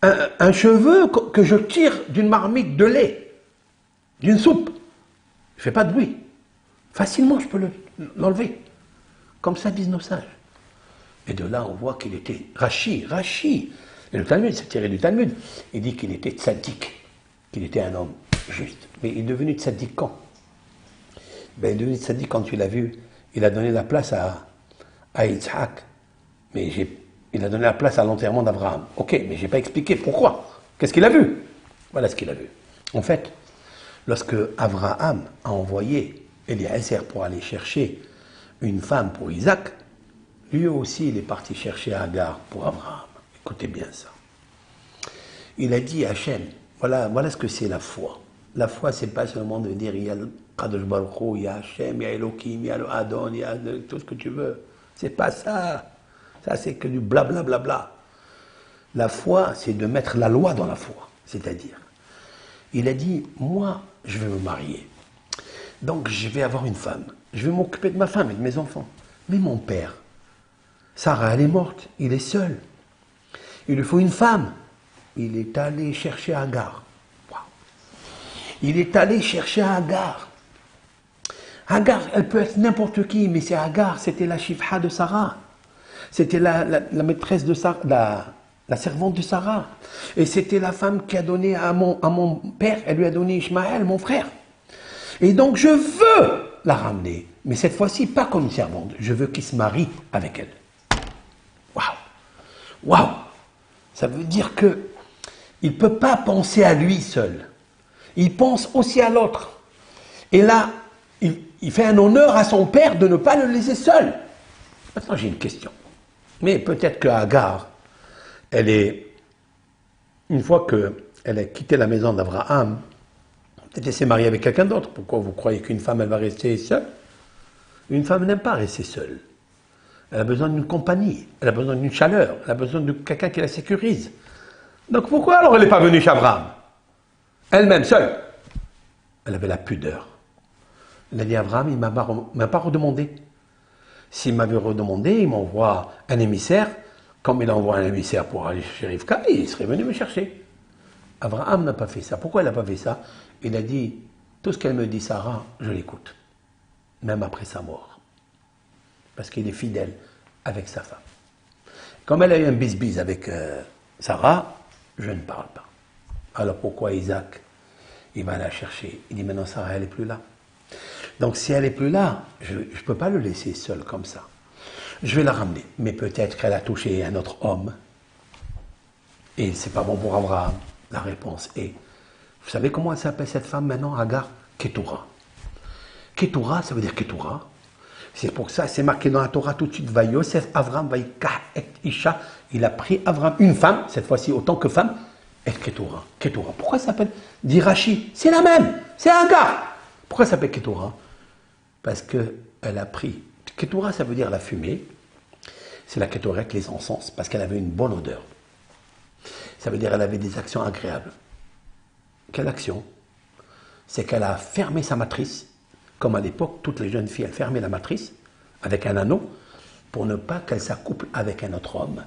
un cheveu que je tire d'une marmite de lait, d'une soupe. Il ne fait pas de bruit. Facilement, je peux l'enlever. Comme ça disent nos sages. Et de là, on voit qu'il était Rashi. Et le Talmud, c'est tiré du Talmud. Il dit qu'il était tzaddik, qu'il était un homme juste. Mais il est devenu tzaddik quand? Ben, il est devenu tzaddik quand tu l'as vu. Il a donné la place à Yitzhak. Mais il a donné la place à l'enterrement d'Abraham. Ok, mais je n'ai pas expliqué pourquoi. Qu'est-ce qu'il a vu? Voilà ce qu'il a vu. En fait, lorsque Abraham a envoyé Eliezer pour aller chercher une femme pour Isaac, lui aussi il est parti chercher Hagar pour Abraham. Écoutez bien ça. Il a dit à Hachem, voilà ce que c'est la foi. La foi, c'est pas seulement de dire il y a le Kadosh Baruch Hu, il y a Hachem, il y a Elohim, il y a le Adon, il y a tout ce que tu veux. C'est pas ça. Ça, c'est que du blablabla. La foi, c'est de mettre la loi dans la foi. C'est-à-dire, il a dit, moi, je vais me marier. Donc je vais avoir une femme. Je vais m'occuper de ma femme et de mes enfants. Mais mon père, Sarah, elle est morte. Il est seul. Il lui faut une femme. Il est allé chercher Agar. Wow. Il est allé chercher Agar. Agar, elle peut être n'importe qui, mais c'est Agar, c'était la chifha de Sarah. C'était la maîtresse de Sarah, la servante de Sarah. Et c'était la femme qui a donné à mon père, elle lui a donné Ishmaël, mon frère. Et donc je veux la ramener. Mais cette fois-ci, pas comme une servante. Je veux qu'il se marie avec elle. Waouh! Waouh! Ça veut dire que il ne peut pas penser à lui seul. Il pense aussi à l'autre. Et là, il fait un honneur à son père de ne pas le laisser seul. Maintenant, j'ai une question. Mais peut-être que Agar, une fois qu'elle a quitté la maison d'Abraham, peut-être elle s'est mariée avec quelqu'un d'autre. Pourquoi vous croyez qu'une femme, elle va rester seule? Une femme n'aime pas rester seule. Elle a besoin d'une compagnie, elle a besoin d'une chaleur, elle a besoin de quelqu'un qui la sécurise. Donc pourquoi alors elle n'est pas venue chez Abraham? Elle-même, seule. Elle avait la pudeur. Elle a dit à Abraham, il ne m'a pas redemandé. S'il m'avait redemandé, il m'envoie un émissaire. Comme il envoie un émissaire pour aller chez Rivka, il serait venu me chercher. Abraham n'a pas fait ça. Pourquoi il n'a pas fait ça? Il a dit, tout ce qu'elle me dit, Sarah, je l'écoute. Même après sa mort. Parce qu'il est fidèle avec sa femme. Comme elle a eu un bis-bis avec Sarah, je ne parle pas. Alors pourquoi Isaac, il va la chercher? Il dit maintenant Sarah, elle n'est plus là. Donc si elle n'est plus là, je ne peux pas le laisser seul comme ça. Je vais la ramener. Mais peut-être qu'elle a touché un autre homme. Et c'est pas bon pour Abraham. La réponse est, vous savez comment elle s'appelle cette femme maintenant, Agar? Ketura. Ketura, ça veut dire Ketura. C'est pour ça, c'est marqué dans la Torah tout de suite, va Yosef, Avram, va et Isha. Il a pris Avram, une femme, cette fois-ci autant que femme, et Ketura. Ketura. Pourquoi ça s'appelle? Dit Rashi, c'est la même, c'est Agar. Pourquoi ça s'appelle Ketura? Parce qu'elle a pris. Ketura, ça veut dire la fumée. C'est la Ketoret, les encens, parce qu'elle avait une bonne odeur. Ça veut dire qu'elle avait des actions agréables. Quelle action? C'est qu'elle a fermé sa matrice, comme à l'époque, toutes les jeunes filles, elles fermaient la matrice avec un anneau pour ne pas qu'elle s'accouple avec un autre homme.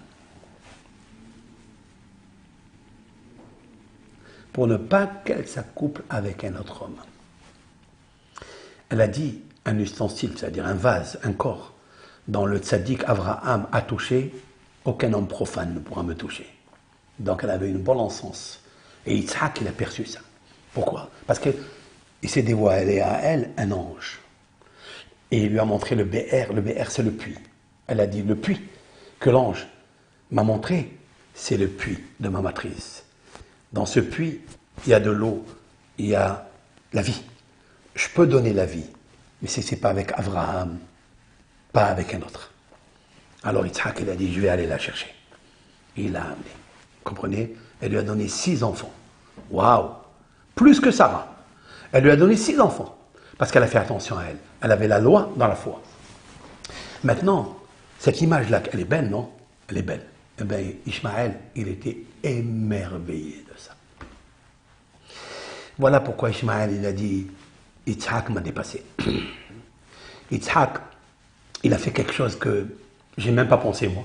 Pour ne pas qu'elle s'accouple avec un autre homme. Elle a dit un ustensile, c'est-à-dire un vase, un corps, dont le tzaddik Abraham a touché, aucun homme profane ne pourra me toucher. Donc elle avait une bonne encens. Et Yitzhak, il a perçu ça. Pourquoi? Parce qu'il s'est dévoilé à elle un ange. Et il lui a montré le BR. Le BR, c'est le puits. Elle a dit, le puits que l'ange m'a montré, c'est le puits de ma matrice. Dans ce puits, il y a de l'eau, il y a la vie. Je peux donner la vie, mais ce n'est pas avec Abraham, pas avec un autre. Alors Yitzhak, il a dit, je vais aller la chercher. Il l'a amenée. Vous comprenez? Elle lui a donné 6 enfants. Waouh! Plus que Sarah. Elle lui a donné 6 enfants. Parce qu'elle a fait attention à elle. Elle avait la loi dans la foi. Maintenant, cette image-là, elle est belle, non? Elle est belle. Eh bien, Ishmaël, il était émerveillé de ça. Voilà pourquoi Ishmaël, il a dit, Yitzhak m'a dépassé. Yitzhak, il a fait quelque chose que j'ai même pas pensé, moi.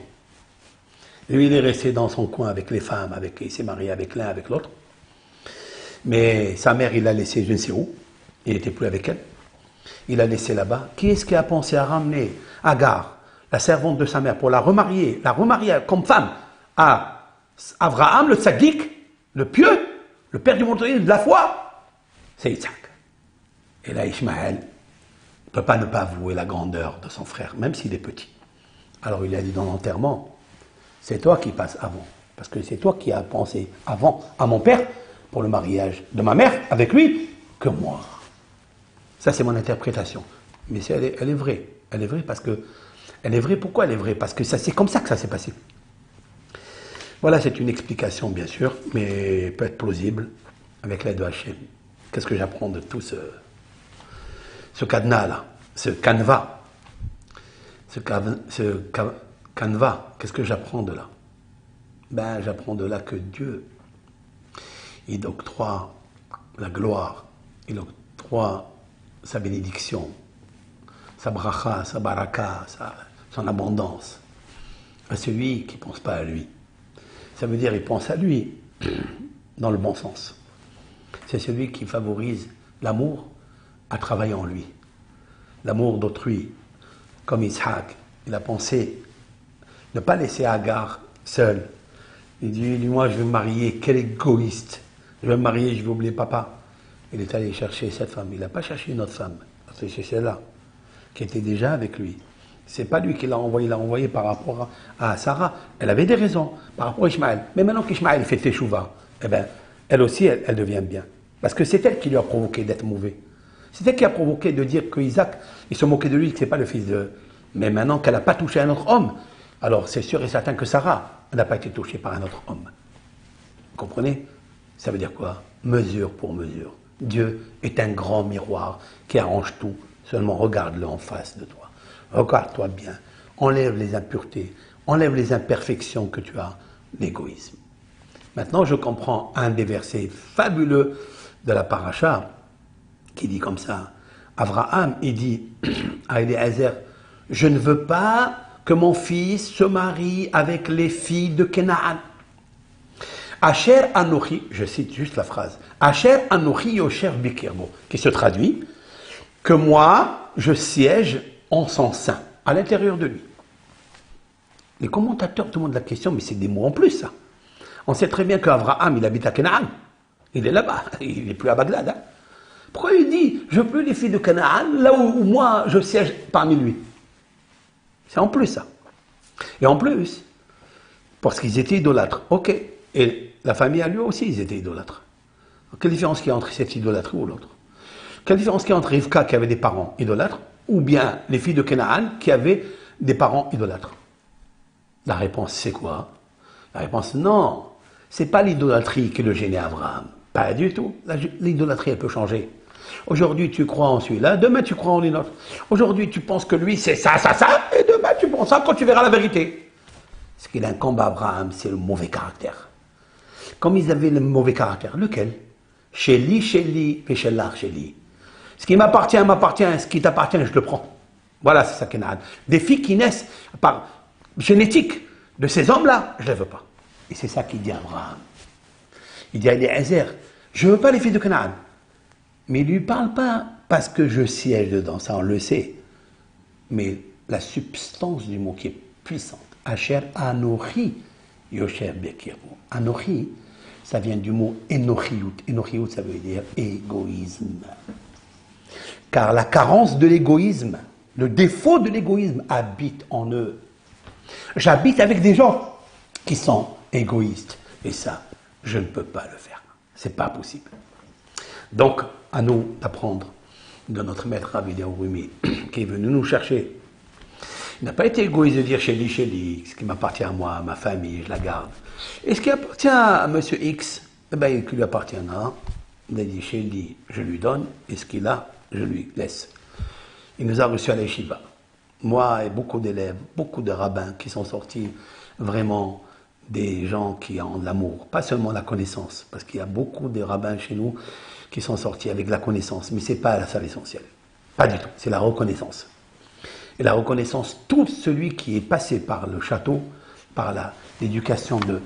Lui, il est resté dans son coin avec les femmes, il s'est marié avec l'un, avec l'autre. Mais sa mère, il l'a laissé je ne sais où. Il n'était plus avec elle. Il l'a laissé là-bas. Qui est-ce qui a pensé à ramener Agar, la servante de sa mère, pour la remarier comme femme à Abraham, le tzaddik, le pieux, le père du monde de la foi? C'est Isaac. Et là, Ishmaël ne peut pas ne pas avouer la grandeur de son frère, même s'il est petit. Alors il a dit dans l'enterrement, c'est toi qui passes avant. Parce que c'est toi qui as pensé avant à mon père pour le mariage de ma mère avec lui que moi. Ça, c'est mon interprétation. Mais elle est vraie. Elle est vraie parce que... Elle est vraie, pourquoi elle est vraie? Parce que c'est comme ça que ça s'est passé. Voilà, c'est une explication, bien sûr, mais peut être plausible avec l'aide de Hachem. Qu'est-ce que j'apprends de tout ce cadenas-là, ce canevas? Ce canevas, qu'est-ce que j'apprends de là? Ben, j'apprends de là que Dieu, il octroie la gloire, il octroie sa bénédiction, sa bracha, sa baraka, son abondance à celui qui ne pense pas à lui. Ça veut dire qu'il pense à lui dans le bon sens. C'est celui qui favorise l'amour à travailler en lui. L'amour d'autrui, comme Isaac, il a pensé ne pas laisser Agar seule. Il dit, moi je vais me marier, quel égoïste. Je vais me marier, je vais oublier papa. Il est allé chercher cette femme. Il n'a pas cherché une autre femme. C'est celle-là, qui était déjà avec lui. C'est pas lui qui l'a envoyé par rapport à Sarah. Elle avait des raisons par rapport à Ishmaël. Mais maintenant qu'Ishmaël fait teshuva, eh ben, elle aussi, elle devient bien. Parce que c'est elle qui lui a provoqué d'être mauvais. C'est elle qui a provoqué de dire qu'Isaac, il se moquait de lui, que ce n'est pas le fils de... Mais maintenant qu'elle n'a pas touché un autre homme, alors c'est sûr et certain que Sarah n'a pas été touchée par un autre homme. Vous comprenez? Ça veut dire quoi? Mesure pour mesure. Dieu est un grand miroir qui arrange tout. Seulement regarde-le en face de toi. Regarde-toi bien. Enlève les impuretés. Enlève les imperfections que tu as, l'égoïsme. Maintenant, je comprends un des versets fabuleux de la paracha qui dit comme ça. Abraham, il dit à Eliezer, je ne veux pas que mon fils se marie avec les filles de Canaan. Asher Anochi, je cite juste la phrase, Asher Anochi Yosher Bikirbo, qui se traduit que moi, je siège en son sein, à l'intérieur de lui. Les commentateurs demandent la question, mais c'est des mots en plus, ça. On sait très bien qu'Abraham, il habite à Canaan. Il est là-bas, il n'est plus à Bagdad. Hein. Pourquoi il dit, je veux les filles de Canaan, là où moi, je siège parmi lui? C'est en plus, ça. Et en plus, parce qu'ils étaient idolâtres. Ok. Et la famille à lui aussi, ils étaient idolâtres. Quelle différence qu'il y a entre cette idolâtrie ou l'autre? Quelle différence qu'il y a entre Rivka qui avait des parents idolâtres ou bien les filles de Canaan qui avaient des parents idolâtres? La réponse, c'est quoi? La réponse, non. C'est pas l'idolâtrie qui le gênait Abraham. Pas du tout. L'idolâtrie, elle peut changer. Aujourd'hui, tu crois en celui-là, demain, tu crois en une autre. Aujourd'hui, tu penses que lui, c'est ça, et demain, tu penses ça quand tu verras la vérité. Ce qu'il incombe à Abraham, c'est le mauvais caractère. Comme ils avaient le mauvais caractère, lequel? Chéli, et Shellar, Chéli. Ce qui m'appartient, m'appartient, ce qui t'appartient, je le prends. Voilà, c'est ça Canaan. Des filles qui naissent par génétique de ces hommes-là, je ne les veux pas. Et c'est ça qu'il dit à Abraham. Il dit à Eliezer, je ne veux pas les filles de Canaan. Mais il ne lui parle pas parce que je siège dedans, ça on le sait. Mais la substance du mot qui est puissante. Asher Anochi Yosher Bekirbo. Anochi, ça vient du mot Enochiyut. Enochiyut, ça veut dire égoïsme. Car la carence de l'égoïsme, le défaut de l'égoïsme habite en eux. J'habite avec des gens qui sont égoïstes. Et ça, je ne peux pas le faire. C'est pas possible. Donc, à nous d'apprendre de notre maître Rabbi Eliyahu Rumi, qui est venu nous chercher. Il n'a pas été égoïste de dire chez lui, ce qui m'appartient à moi, à ma famille, je la garde. Et ce qui appartient à monsieur X, eh bien, il lui appartiendra. Il a dit chez lui, je lui donne, et ce qu'il a, je lui laisse. Il nous a reçus à l'Eshiva. Moi et beaucoup d'élèves, beaucoup de rabbins qui sont sortis vraiment des gens qui ont de l'amour, pas seulement la connaissance, parce qu'il y a beaucoup de rabbins chez nous qui sont sortis avec la connaissance, mais ce n'est pas ça l'essentiel. Pas du tout, c'est la reconnaissance. Et la reconnaissance, tout celui qui est passé par le château, par l'éducation de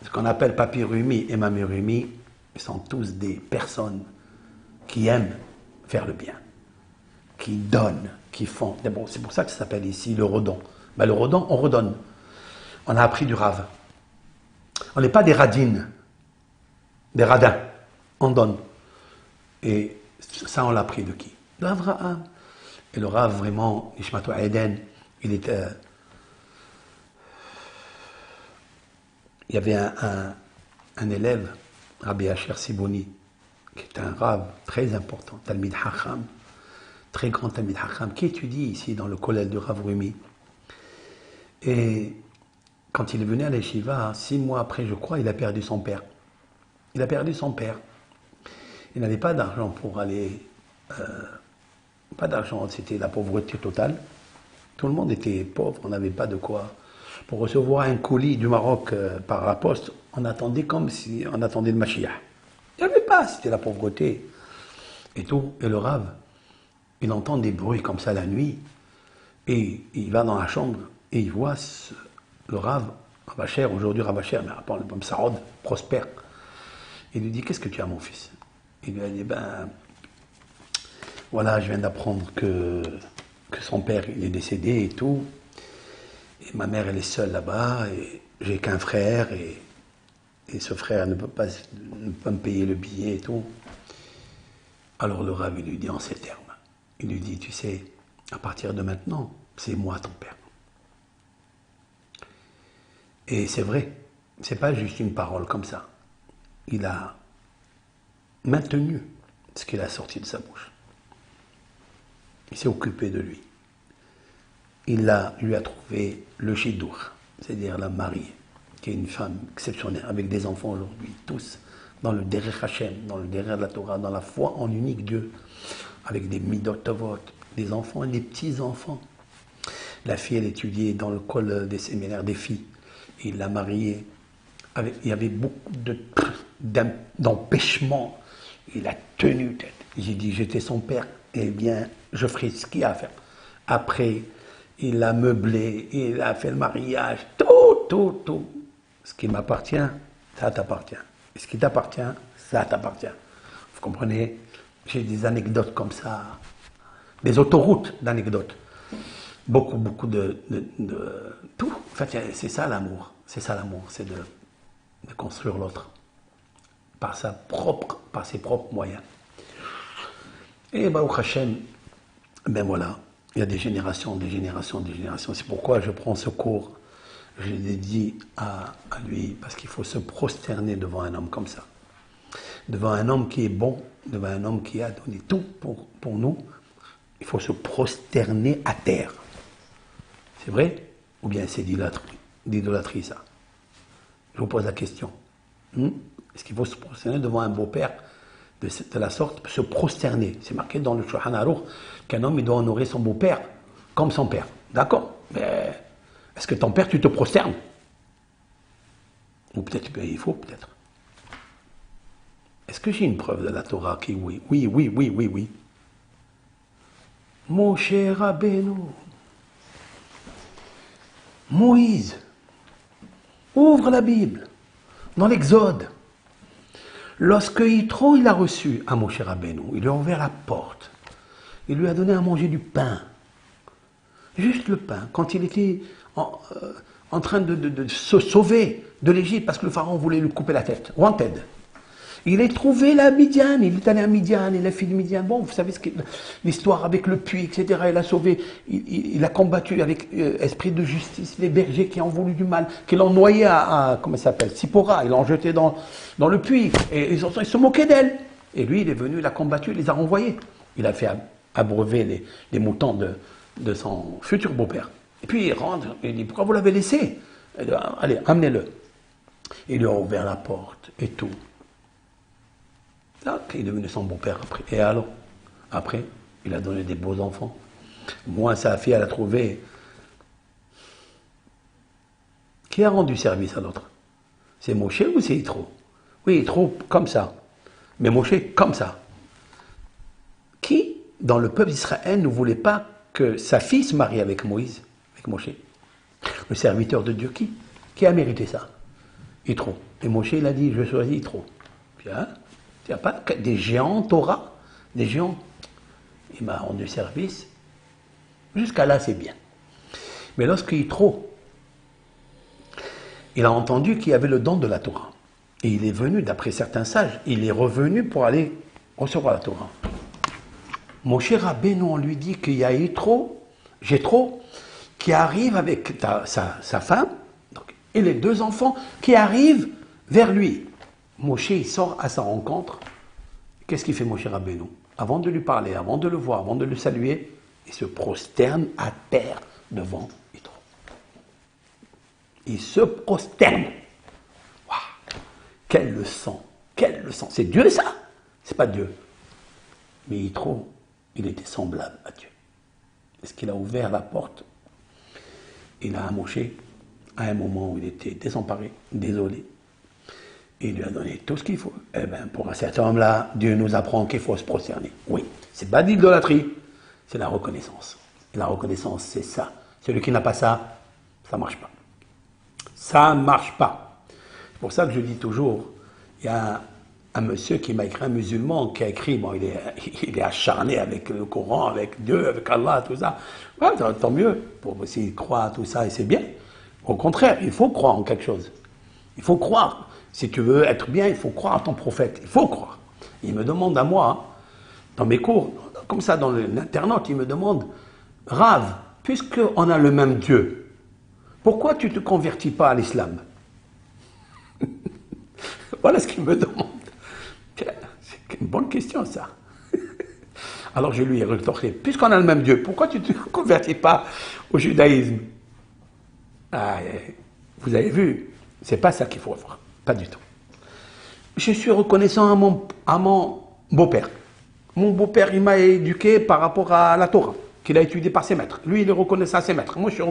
ce qu'on appelle Papi Rumi et Mami Rumi, ils sont tous des personnes qui aiment faire le bien, qui donnent, qui font. Bon, c'est pour ça que ça s'appelle ici le redon. Ben, le redon, on redonne. On a appris du rave. On n'est pas des radines, des radins. On donne. Et ça, on l'a appris de qui? De Abraham. Et le rave, vraiment, Nishmato Eden, il était. Il y avait un élève, Rabbi Asher Siboni, qui est un rave très important, Talmid Hacham, très grand Talmid Hacham, qui étudie ici dans le collège de Rav Rumi. Et quand il est venu à l'Eshiva, 6 mois après, je crois, il a perdu son père. Il a perdu son père. Il n'avait pas d'argent pour aller. Pas d'argent, c'était la pauvreté totale. Tout le monde était pauvre, on n'avait pas de quoi. Pour recevoir un colis du Maroc par la poste, on attendait comme si on attendait le Mashiach. Il n'y avait pas, c'était la pauvreté. Et tout. Et le Rav, il entend des bruits comme ça la nuit, et il va dans la chambre, et il voit le Rav Acher, aujourd'hui Rav Acher, mais après le Bam Sarod, prospère. Il lui dit, qu'est-ce que tu as, mon fils? Il lui a dit, ben, voilà, je viens d'apprendre que son père, il est décédé et tout, et ma mère, elle est seule là-bas, et j'ai qu'un frère, et ce frère ne peut pas me payer le billet et tout. Alors le Rav, il lui dit en ces termes, il lui dit, tu sais, à partir de maintenant, c'est moi ton père. Et c'est vrai, c'est pas juste une parole comme ça. Il a maintenu ce qu'il a sorti de sa bouche. Il s'est occupé de lui. Lui a trouvé le Shidour, c'est-à-dire la mariée, qui est une femme exceptionnelle, avec des enfants aujourd'hui, tous, dans le Derech Hashem, dans le Derech de la Torah, dans la foi en unique Dieu, avec des Midot Tovot, des enfants et des petits-enfants. La fille, elle étudiait dans le col des séminaires des filles. Et il l'a mariée. Il y avait beaucoup d'empêchements. Il a tenu tête. J'ai dit, j'étais son père. Eh bien, je ferai ce qu'il y a à faire. Après, il l'a meublé, il a fait le mariage, tout. Ce qui m'appartient, ça t'appartient. Et ce qui t'appartient, ça t'appartient. Vous comprenez? J'ai des anecdotes comme ça, des autoroutes d'anecdotes. Beaucoup de tout. En fait, c'est ça l'amour. C'est ça l'amour, c'est de construire l'autre par ses propres moyens. Et Baruch Hashem, ben voilà, il y a des générations. C'est pourquoi je prends ce cours, je l'ai dédié à lui, parce qu'il faut se prosterner devant un homme comme ça. Devant un homme qui est bon, devant un homme qui a donné tout pour nous, il faut se prosterner à terre. C'est vrai? Ou bien c'est d'idolâtrie, ça? Je vous pose la question. Est-ce qu'il faut se prosterner devant un beau-père de la sorte? Se prosterner. C'est marqué dans le Shulchan Aruch qu'un homme il doit honorer son beau-père comme son père. D'accord? Mais est-ce que ton père, tu te prosternes? Ou peut-être il faut, peut-être. Est-ce que j'ai une preuve de la Torah qui oui? Oui. Moshe Rabbeinu. Moïse, ouvre la Bible, dans l'Exode. Lorsque Yitro, il a reçu à Moshe Rabbeinu, il lui a ouvert la porte, il lui a donné à manger du pain, juste le pain, quand il était en train de se sauver de l'Égypte, parce que le pharaon voulait lui couper la tête, wanted. Il a trouvé la Midian, il est allé à Midian, il a fait de Midian. Bon, vous savez l'histoire avec le puits, etc. Il a sauvé, il a combattu avec esprit de justice les bergers qui ont voulu du mal, qui l'ont noyé comment ça s'appelle, Sipora, ils l'ont jeté dans le puits. Et ils se moquaient d'elle. Et lui, il est venu, il a combattu, il les a renvoyés. Il a fait abreuver les moutons de son futur beau-père. Et puis il rentre, il dit, pourquoi vous l'avez laissé? Allez, amenez-le. Il lui a ouvert la porte et tout. Là, il est devenu son beau-père après. Et alors, après, il a donné des beaux enfants. Moi, sa fille, elle a trouvé. Qui a rendu service à l'autre? C'est Moshe ou c'est Yitro? Oui, Yitro comme ça. Mais Moshe comme ça. Qui, dans le peuple d'Israël, ne voulait pas que sa fille se marie avec Moïse, avec Moshe? Le serviteur de Dieu, qui a mérité ça? Yitro. Et Moshe, il a dit, je choisis Yitro. Bien. Il n'y a pas des géants Torah, des géants. Il m'a rendu service. Jusqu'à là, c'est bien. Mais lorsque Yitro, il a entendu qu'il y avait le don de la Torah. Et il est venu, d'après certains sages, il est revenu pour aller recevoir la Torah. Moshe Rabbeinu, on lui dit qu'il y a Jéthro, qui arrive avec sa femme, donc, et les deux enfants qui arrivent vers lui. Moshe, il sort à sa rencontre. Qu'est-ce qu'il fait Moshe Rabbeinu? Avant de lui parler, avant de le voir, avant de le saluer, il se prosterne à terre devant Yitro. Il se prosterne. Waouh! Quelle leçon! Quelle leçon! C'est Dieu ça? C'est pas Dieu. Mais Yitro, il était semblable à Dieu. Est-ce qu'il a ouvert la porte? Il a amoché à un moment où il était désemparé, désolé. Il lui a donné tout ce qu'il faut. Eh bien, pour un certain homme-là, Dieu nous apprend qu'il faut se prosterner. Oui, c'est pas d'idolâtrie. c'est la reconnaissance. Et la reconnaissance, c'est ça. Celui qui n'a pas ça, ça ne marche pas. Ça ne marche pas. C'est pour ça que je dis toujours, il y a un monsieur qui m'a écrit, un musulman qui a écrit, bon, il est acharné avec le Coran, avec Dieu, avec Allah, tout ça. Ouais, tant mieux, pour s'il croit à tout ça, et c'est bien. Au contraire, il faut croire en quelque chose. Il faut croire. Si tu veux être bien, il faut croire à ton prophète. Il faut croire. Il me demande à moi, dans mes cours, comme ça dans l'internat, il me demande, Rav, puisqu'on a le même Dieu, pourquoi tu ne te convertis pas à l'islam? Voilà ce qu'il me demande. C'est une bonne question, ça. Alors je lui ai rétorqué, puisqu'on a le même Dieu, pourquoi tu ne te convertis pas au judaïsme? Ah, vous avez vu, c'est pas ça qu'il faut voir, pas du tout. Je suis reconnaissant à mon beau-père. Mon beau-père, il m'a éduqué par rapport à la Torah, qu'il a étudié par ses maîtres. Lui, il est reconnaissant à ses maîtres. Moi, je suis